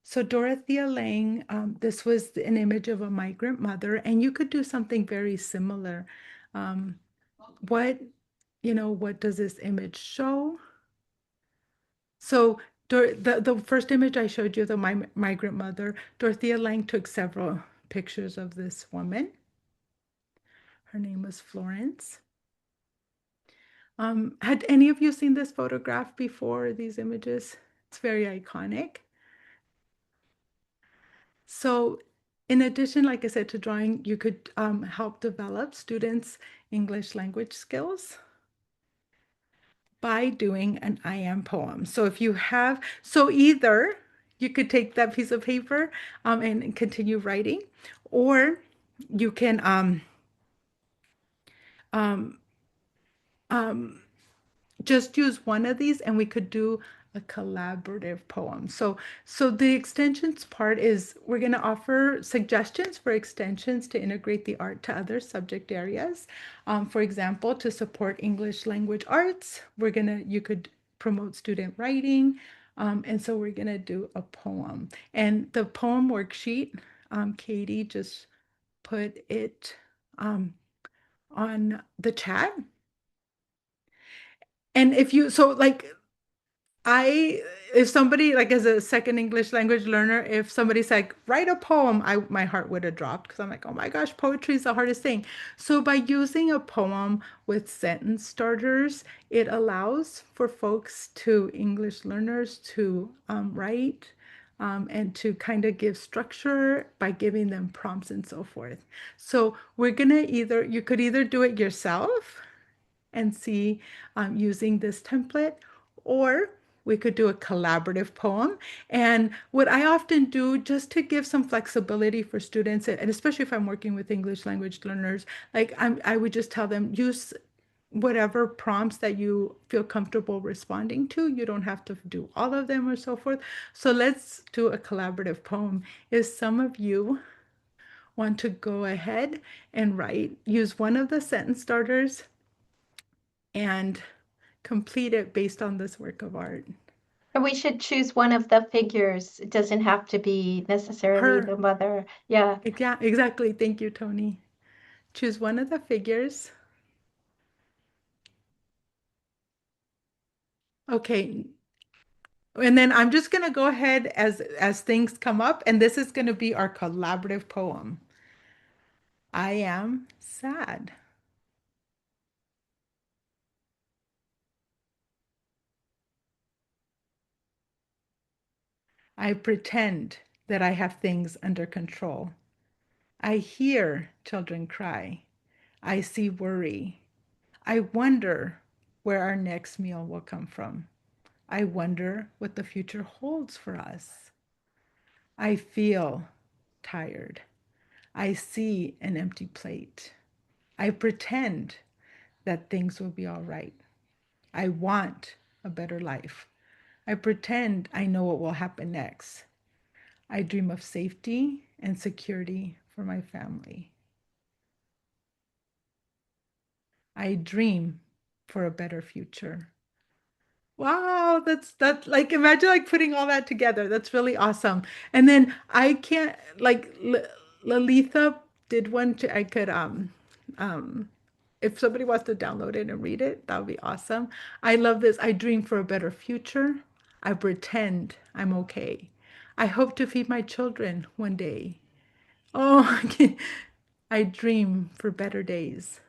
So Dorothea Lange, this was an image of a migrant mother, and you could do something very similar. Um, what, what does this image show? So the first image I showed you, the migrant mother, Dorothea Lange took several pictures of this woman. Her name was Florence. Had any of you seen this photograph before, these images? It's very iconic. So in addition, like I said, to drawing, you could help develop students' English language skills by doing an I am poem. So if you have, so either you could take that piece of paper and continue writing, or you can um, just use one of these and we could do a collaborative poem. So the extensions part is we're going to offer suggestions for extensions to integrate the art to other subject areas. For example, to support English language arts, you could promote student writing, And so we're going to do a poem. And the poem worksheet, Katie just put it on the chat. And if you, so like, if somebody like as a second English language learner, if somebody's like, write a poem, my heart would have dropped because I'm like, oh my gosh, poetry is the hardest thing. So by using a poem with sentence starters, it allows for folks to, English learners, to write and to kind of give structure by giving them prompts and so forth. So we're gonna you could either do it yourself and see using this template, or we could do a collaborative poem. And what I often do, just to give some flexibility for students, and especially if I'm working with English language learners, like I would just tell them, use whatever prompts that you feel comfortable responding to. You don't have to do all of them or so forth. So let's do a collaborative poem. If some of you want to go ahead and use one of the sentence starters and complete it based on this work of art. And we should choose one of the figures. It doesn't have to be necessarily the mother. Yeah. Yeah, exactly. Thank you, Tony. Choose one of the figures. Okay. And then I'm just going to go ahead as things come up, and this is going to be our collaborative poem. I am sad. I pretend that I have things under control. I hear children cry. I see worry. I wonder where our next meal will come from. I wonder what the future holds for us. I feel tired. I see an empty plate. I pretend that things will be all right. I want a better life. I pretend I know what will happen next. I dream of safety and security for my family. I dream for a better future. Wow, that's like, imagine like putting all that together. That's really awesome. And then I can't like Lalitha did one to I could um if somebody wants to download it and read it, that would be awesome. I love this. I dream for a better future. I pretend I'm okay. I hope to feed my children one day. Oh, I dream for better days.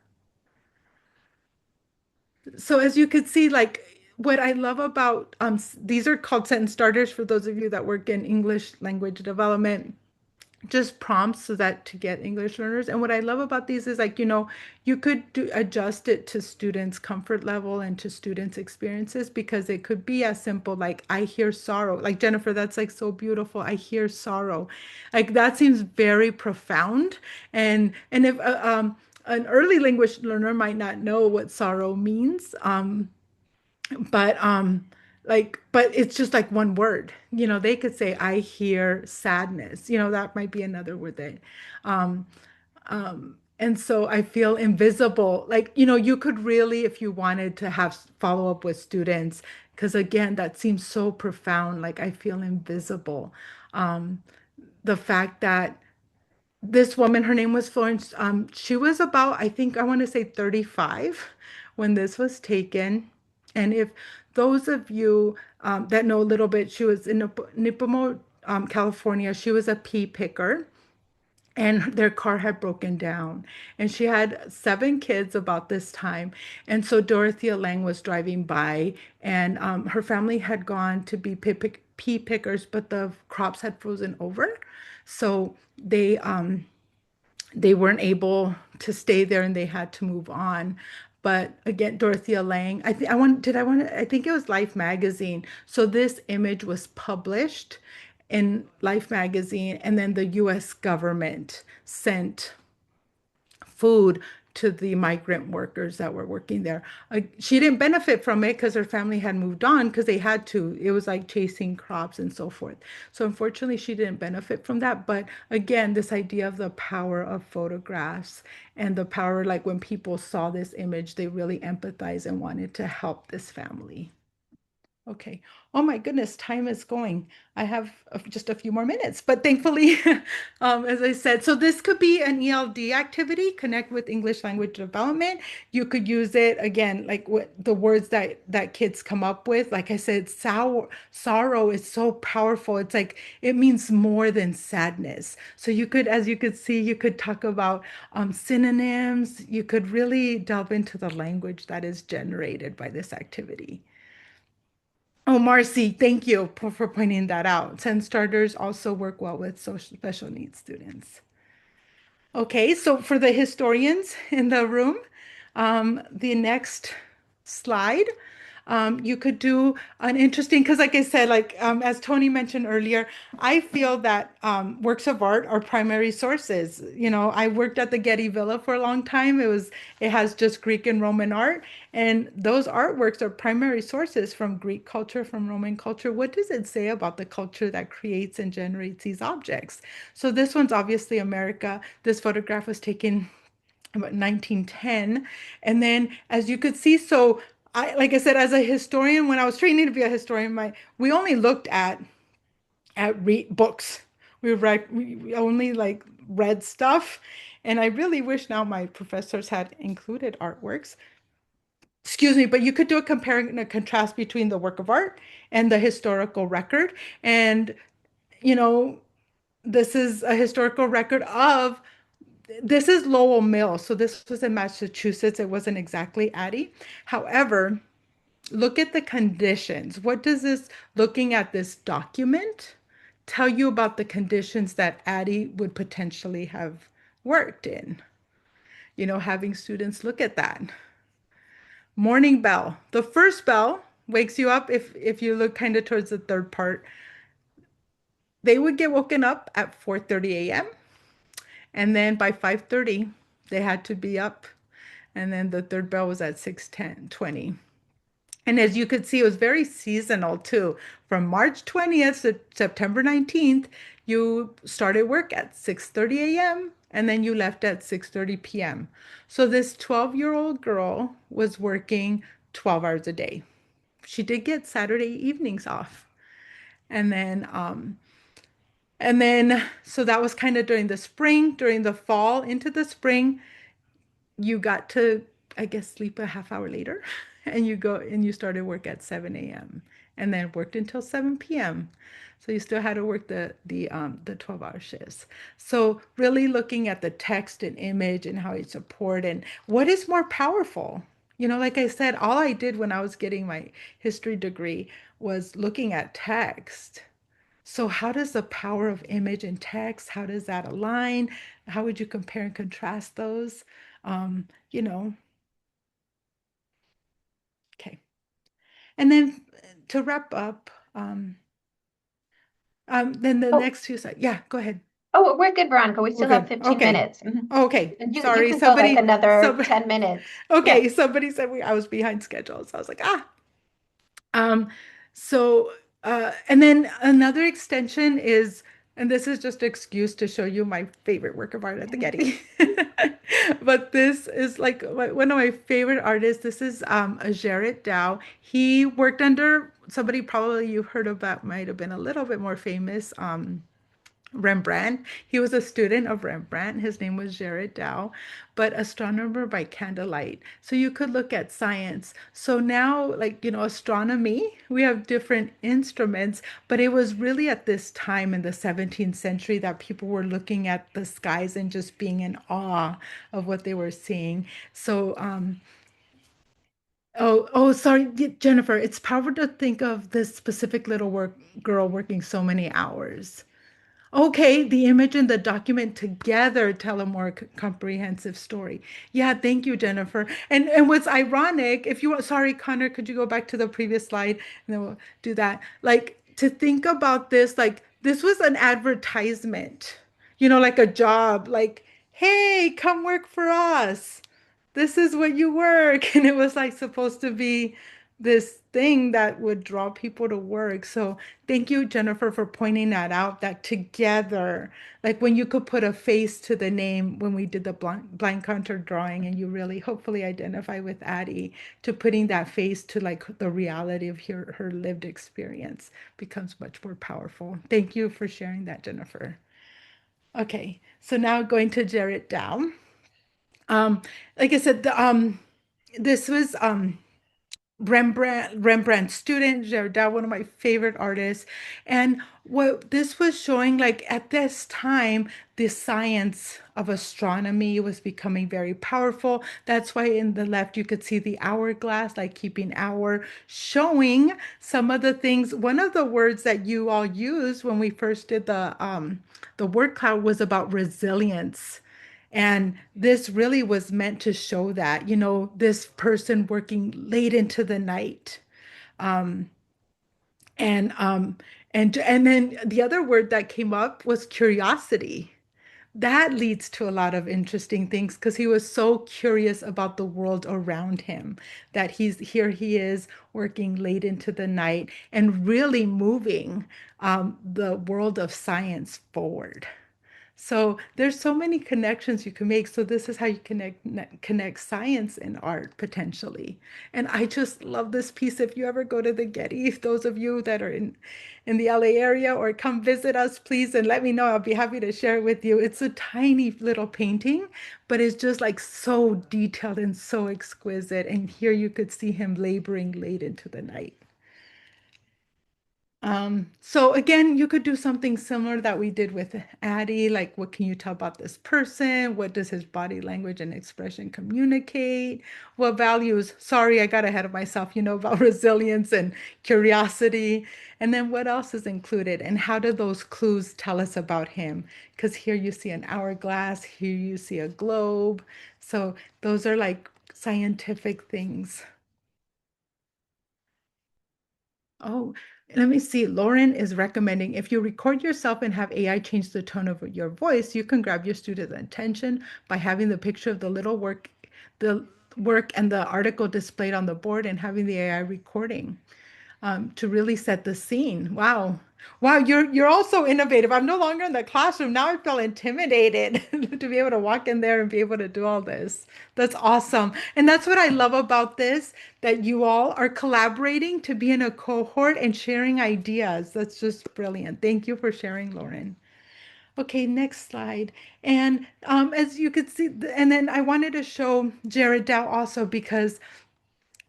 So as you could see, like what I love about these are called sentence starters for those of you that work in English language development, just prompts so that to get English learners. And what I love about these is like, you could adjust it to students' comfort level and to students' experiences, because it could be as simple like, I hear sorrow. Like Jennifer, that's like so beautiful. I hear sorrow. Like that seems very profound. And if an early language learner might not know what sorrow means, but but it's just like one word. They could say, I hear sadness. That might be another word that and so I feel invisible. Like, you could really, if you wanted to have follow up with students, because again, that seems so profound. Like, I feel invisible. The fact that this woman, her name was Florence, she was about, I think, I want to say 35 when this was taken. And if those of you that know a little bit, she was in Nipomo, California. She was a pea picker, and their car had broken down, and she had 7 kids about this time. And so Dorothea Lange was driving by, and her family had gone to be pea pickers, but the crops had frozen over, so they weren't able to stay there and they had to move on. But again, Dorothea Lange, I think it was Life magazine. So this image was published in Life magazine, and then the US government sent food to the migrant workers that were working there. She didn't benefit from it because her family had moved on, because they had to. It was like chasing crops and so forth. So unfortunately, she didn't benefit from that. But again, this idea of the power of photographs and the power, like when people saw this image, they really empathized and wanted to help this family. Okay. Oh my goodness, time is going. I have just a few more minutes, but thankfully, as I said, so this could be an ELD activity, connect with English language development. You could use it again, like what the words that kids come up with. Like I said, sorrow is so powerful. It's like it means more than sadness. So you could, as you could see, you could talk about synonyms. You could really delve into the language that is generated by this activity. Oh, Marcy, thank you for pointing that out. Sense starters also work well with social special needs students. Okay, so for the historians in the room, the next slide, you could do an interesting, because like I said, like as Tony mentioned earlier, I feel that works of art are primary sources. You know, I worked at the Getty Villa for a long time. It has just Greek and Roman art, and those artworks are primary sources from Greek culture, from Roman culture. What does it say about the culture that creates and generates these objects? So this one's obviously America. This photograph was taken about 1910. And then as you could see, so like I said, as a historian, when I was training to be a historian, we only looked at read books. We only like read stuff. And I really wish now my professors had included artworks. Excuse me, but you could do a comparing and a contrast between the work of art and the historical record. And, you know, this is a historical record of this is Lowell Mill. So this was in Massachusetts. It wasn't exactly Addie. However, look at the conditions. What does this, looking at this document, tell you about the conditions that Addie would potentially have worked in? You know, having students look at that. Morning bell. The first bell wakes you up if you look kind of towards the third part. They would get woken up at 4:30 a.m. And then by 5:30, they had to be up. And then the third bell was at 6:10, 20. And as you could see, it was very seasonal too. From March 20th to September 19th, you started work at 6:30 a.m. and then you left at 6:30 p.m. So this 12-year-old girl was working 12 hours a day. She did get Saturday evenings off. And then so that was kind of during the spring, during the fall into the spring, you got to, I guess, sleep a half hour later and you started work at 7 a.m. and then worked until 7 p.m. So you still had to work the 12-hour shifts. So really looking at the text and image and how you support and what is more powerful. You know, like I said, all I did when I was getting my history degree was looking at text. So how does the power of image and text, how does that align? How would you compare and contrast those? You know, okay. And then to wrap up, then the Oh, next two slides. Yeah, go ahead. oh, we're good, Veronica. We We're still have good. 15 Okay. minutes. Mhm. Okay. And you Sorry. can go like another Somebody, 10 minutes. okay. Yeah. Somebody said I was behind schedule. So I was like, ah. Um, so, and then another extension is, and this is just an excuse to show you my favorite work of art at the Getty. But this is like one of my favorite artists. This is a Gerrit Dow. He worked under somebody probably you've heard about, might have been a little bit more famous, Rembrandt. He was a student of Rembrandt. His name was Gerrit Dow, but astronomer by candlelight. So you could look at science. So now, like, you know, astronomy, we have different instruments, but it was really at this time in the 17th century that people were looking at the skies and just being in awe of what they were seeing. So, sorry, Jennifer, it's powerful to think of this specific girl working so many hours. Okay, the image and the document together tell a more comprehensive story. Yeah, thank you, Jennifer. And what's ironic, if you want, sorry, Connor, could you go back to the previous slide and then we'll do that. Like to think about this, like this was an advertisement, you know, like a job, like, hey, come work for us. This is what you work. And it was like supposed to be this thing that would draw people to work. So thank you, Jennifer, for pointing that out, that together, like when you could put a face to the name when we did the blind contour drawing and you really hopefully identify with Addie, to putting that face to like the reality of her lived experience becomes much more powerful. Thank you for sharing that, Jennifer. Okay, so now going to Jared Dow. Like I said, this was Rembrandt student, Derrida, one of my favorite artists. And what this was showing, like at this time, the science of astronomy was becoming very powerful. That's why in the left you could see the hourglass, like keeping hour, showing some of the things. One of the words that you all used when we first did the word cloud was about resilience. And this really was meant to show that, this person working late into the night. Um, and then the other word that came up was curiosity. That leads to a lot of interesting things because he was so curious about the world around him that he is working late into the night and really moving the world of science forward. So there's so many connections you can make. So this is how you connect science and art potentially. And I just love this piece. If you ever go to the Getty, those of you that are in the LA area or come visit us, please, and let me know. I'll be happy to share it with you. It's a tiny little painting, but it's just like so detailed and so exquisite. And here you could see him laboring late into the night. So again, you could do something similar that we did with Addie, like what can you tell about this person? What does his body language and expression communicate? What values? Sorry, I got ahead of myself, about resilience and curiosity. And then what else is included? And how do those clues tell us about him? Because here you see an hourglass, here you see a globe. So those are like scientific things. Oh, let me see. Lauren is recommending if you record yourself and have AI change the tone of your voice, you can grab your student's attention by having the picture of the work and the article displayed on the board and having the AI recording to really set the scene. Wow. Wow, you're also innovative. I'm no longer in the classroom. Now I feel intimidated to be able to walk in there and be able to do all this. That's awesome. And that's what I love about this, that you all are collaborating to be in a cohort and sharing ideas. That's just brilliant. Thank you for sharing, Lauren. Okay, next slide. And as you could see, and then I wanted to show Jared Dow also because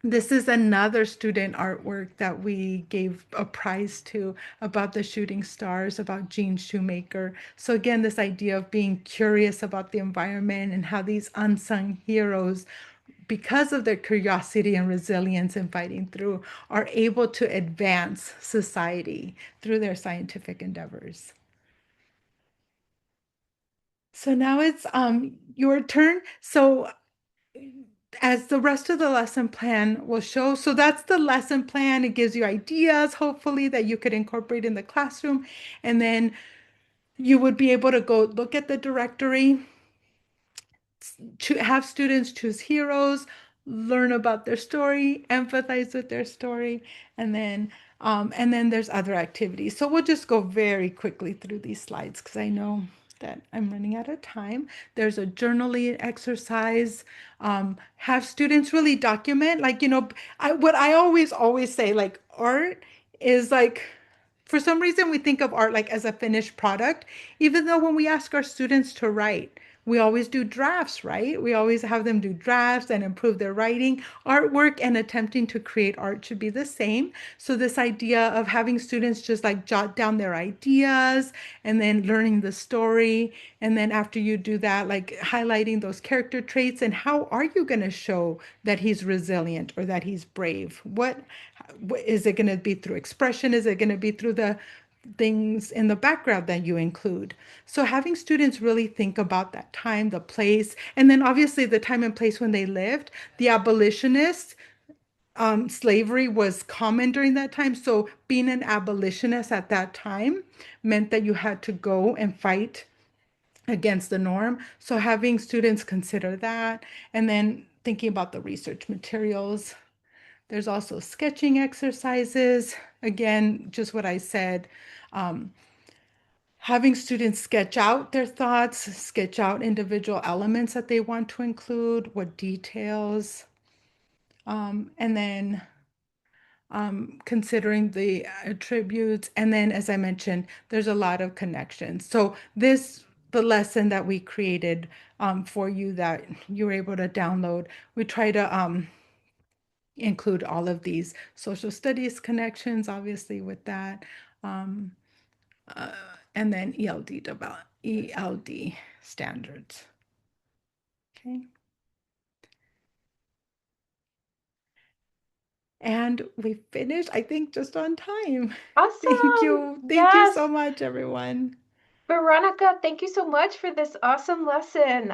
this is another student artwork that we gave a prize to about the shooting stars, about Gene Shoemaker. So again, this idea of being curious about the environment and how these unsung heroes, because of their curiosity and resilience in fighting through, are able to advance society through their scientific endeavors. So now it's your turn. So as the rest of the lesson plan will show. So that's the lesson plan. It gives you ideas, hopefully, that you could incorporate in the classroom. And then you would be able to go look at the directory, to have students choose heroes, learn about their story, empathize with their story, and then there's other activities. So we'll just go very quickly through these slides because I know that I'm running out of time. There's a journaling exercise. Have students really document, like, what I always say, like art is like, for some reason we think of art like as a finished product, even though when we ask our students to write, we always do drafts, right? We always have them do drafts and improve their writing. Artwork and attempting to create art should be the same. So this idea of having students just like jot down their ideas and then learning the story. And then after you do that, like highlighting those character traits and how are you going to show that he's resilient or that he's brave? What is it going to be through expression? Is it going to be through the things in the background that you include? So having students really think about that time, the place, and then obviously the time and place when they lived. The abolitionists, slavery was common during that time. So being an abolitionist at that time meant that you had to go and fight against the norm. So having students consider that, and then thinking about the research materials There's also sketching exercises. Again, just what I said, having students sketch out their thoughts, sketch out individual elements that they want to include, what details, and then considering the attributes. And then, as I mentioned, there's a lot of connections. So the lesson that we created for you that you were able to download, we try to include all of these social studies connections, obviously with that, um, uh, and then ELD standards. Okay. And we finished, I think, just on time. Awesome. Thank you. Thank you so much, everyone. Veronica, thank you so much for this awesome lesson.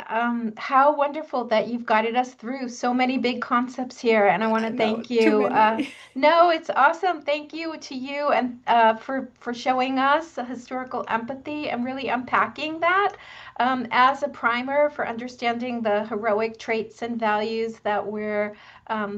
How wonderful that you've guided us through so many big concepts here, and I want to thank you. Too many. No, it's awesome. Thank you to you and for showing us a historical empathy and really unpacking that as a primer for understanding the heroic traits and values that we're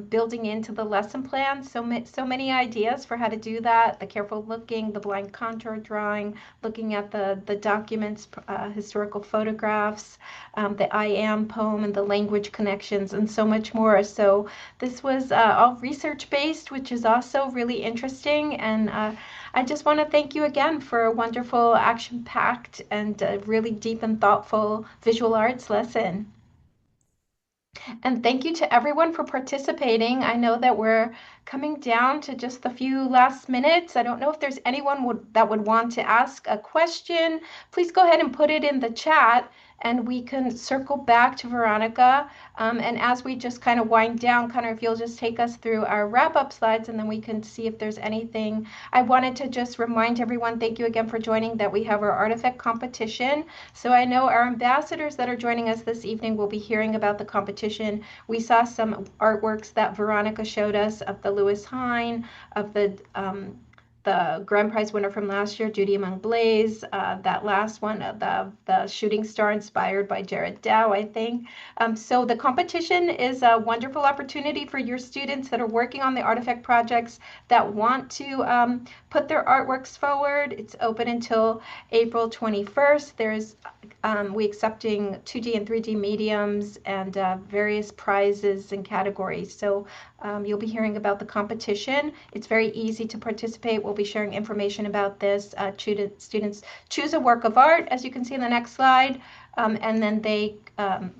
building into the lesson plan. So many ideas for how to do that: the careful looking, the blind contour drawing, looking at the documents, historical photographs, the I am poem, and the language connections, and so much more. So this was all research-based, which is also really interesting. And I just want to thank you again for a wonderful, action-packed, and really deep and thoughtful visual arts lesson. And thank you to everyone for participating. I know that we're coming down to just a few last minutes. I don't know if there's anyone that would want to ask a question. Please go ahead and put it in the chat, and we can circle back to Veronica. And as we just kind of wind down, Connor, if you'll just take us through our wrap-up slides, and then we can see if there's anything. I wanted to just remind everyone, thank you again for joining, that we have our artifact competition. So I know our ambassadors that are joining us this evening will be hearing about the competition. We saw some artworks that Veronica showed us of the Lewis Hine, of the grand prize winner from last year, Judy Among Blaze, that last one, the shooting star inspired by Jared Dow, I think. So the competition is a wonderful opportunity for your students that are working on the artifact projects that want to put their artworks forward. It's open until April 21st. There's we accepting 2D and 3D mediums and various prizes and categories. So you'll be hearing about the competition. It's very easy to participate. We'll be sharing information about this. Students choose a work of art, as you can see in the next slide, and then they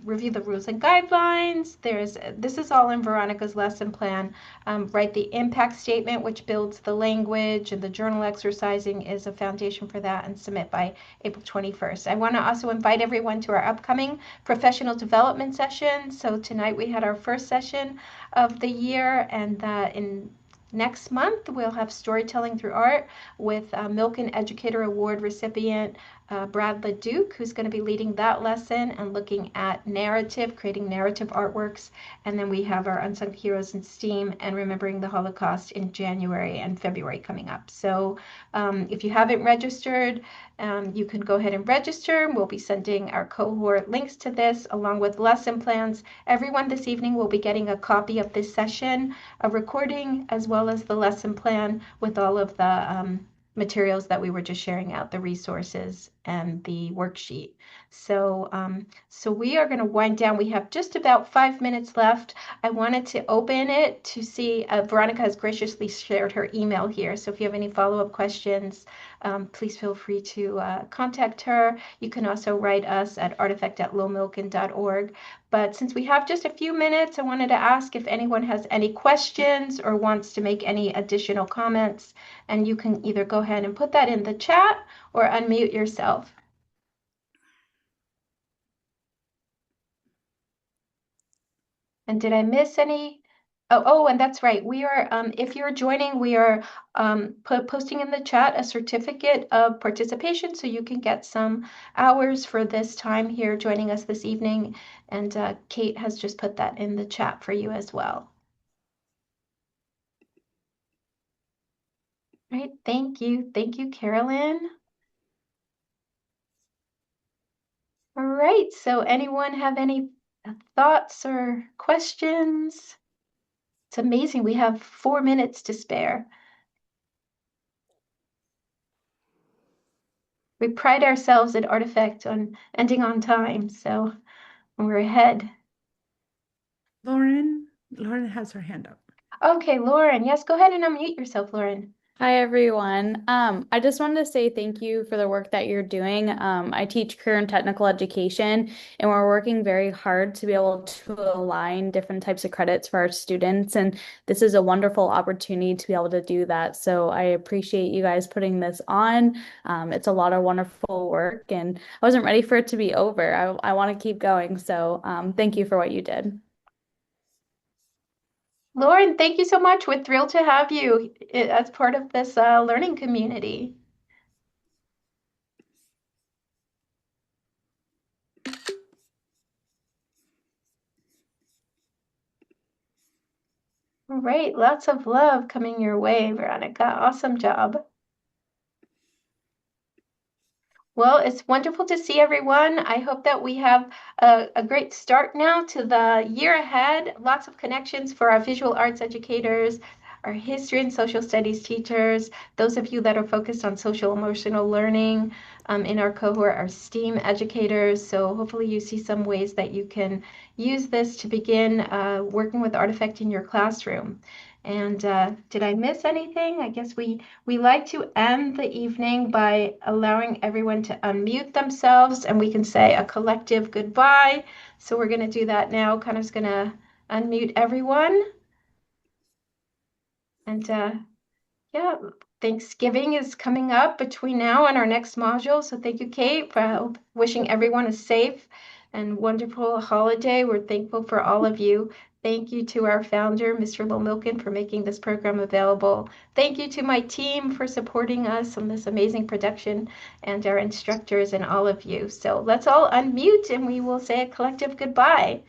review the rules and guidelines. This is all in Veronica's lesson plan. Write the impact statement, which builds the language, and the journal exercising is a foundation for that, and submit by April 21st. I want to also invite everyone to our upcoming professional development session. So tonight we had our first session of the year, and in next month we'll have storytelling through art with Milken Educator Award recipient Brad LeDuc, who's going to be leading that lesson and looking at narrative, creating narrative artworks. And then we have our Unsung Heroes in STEAM and Remembering the Holocaust in January and February coming up. So if you haven't registered, you can go ahead and register. We'll be sending our cohort links to this along with lesson plans. Everyone this evening will be getting a copy of this session, a recording, as well as the lesson plan with all of the materials that we were just sharing out, the resources and the worksheet. So, so we are going to wind down. We have just about 5 minutes left. I wanted to open it to see, Veronica has graciously shared her email here. So if you have any follow-up questions, please feel free to contact her. You can also write us at artifact@lowmilken.org. But since we have just a few minutes, I wanted to ask if anyone has any questions or wants to make any additional comments. And you can either go ahead and put that in the chat or unmute yourself. And did I miss any? Oh, and that's right. We are, if you're joining, we are posting in the chat a certificate of participation, so you can get some hours for this time here joining us this evening. And Kate has just put that in the chat for you as well. Right, thank you. Thank you, Carolyn. All right, so anyone have any thoughts or questions It's amazing. We have 4 minutes to spare. We pride ourselves at Artifact on ending on time, so we're ahead. Lauren has her hand up. Okay, Lauren. Yes, go ahead and unmute yourself, Lauren. Hi, everyone. I just wanted to say thank you for the work that you're doing. I teach career and technical education, and we're working very hard to be able to align different types of credits for our students. And this is a wonderful opportunity to be able to do that. So I appreciate you guys putting this on. It's a lot of wonderful work, and I wasn't ready for it to be over. I want to keep going. So thank you for what you did. Lauren, thank you so much. We're thrilled to have you as part of this learning community. All right, lots of love coming your way, Veronica. Awesome job. Well, it's wonderful to see everyone. I hope that we have a great start now to the year ahead. Lots of connections for our visual arts educators, our history and social studies teachers, those of you that are focused on social emotional learning in our cohort, our STEAM educators. So hopefully you see some ways that you can use this to begin working with Artifact in your classroom. And did I miss anything? I guess we like to end the evening by allowing everyone to unmute themselves and we can say a collective goodbye. So we're going to do that now. Connor's going to unmute everyone. And yeah, Thanksgiving is coming up between now and our next module. So thank you, Kate, for wishing everyone a safe and wonderful holiday. We're thankful for all of you. Thank you to our founder, Mr. Lomilkin, for making this program available. Thank you to my team for supporting us on this amazing production and our instructors and all of you. So let's all unmute and we will say a collective goodbye.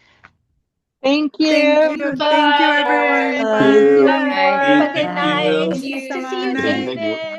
Thank you. Thank you. Thank you, everyone. Bye. Bye. Bye. Have a good Thank you. night. Thank you Nice so to see you, much. David.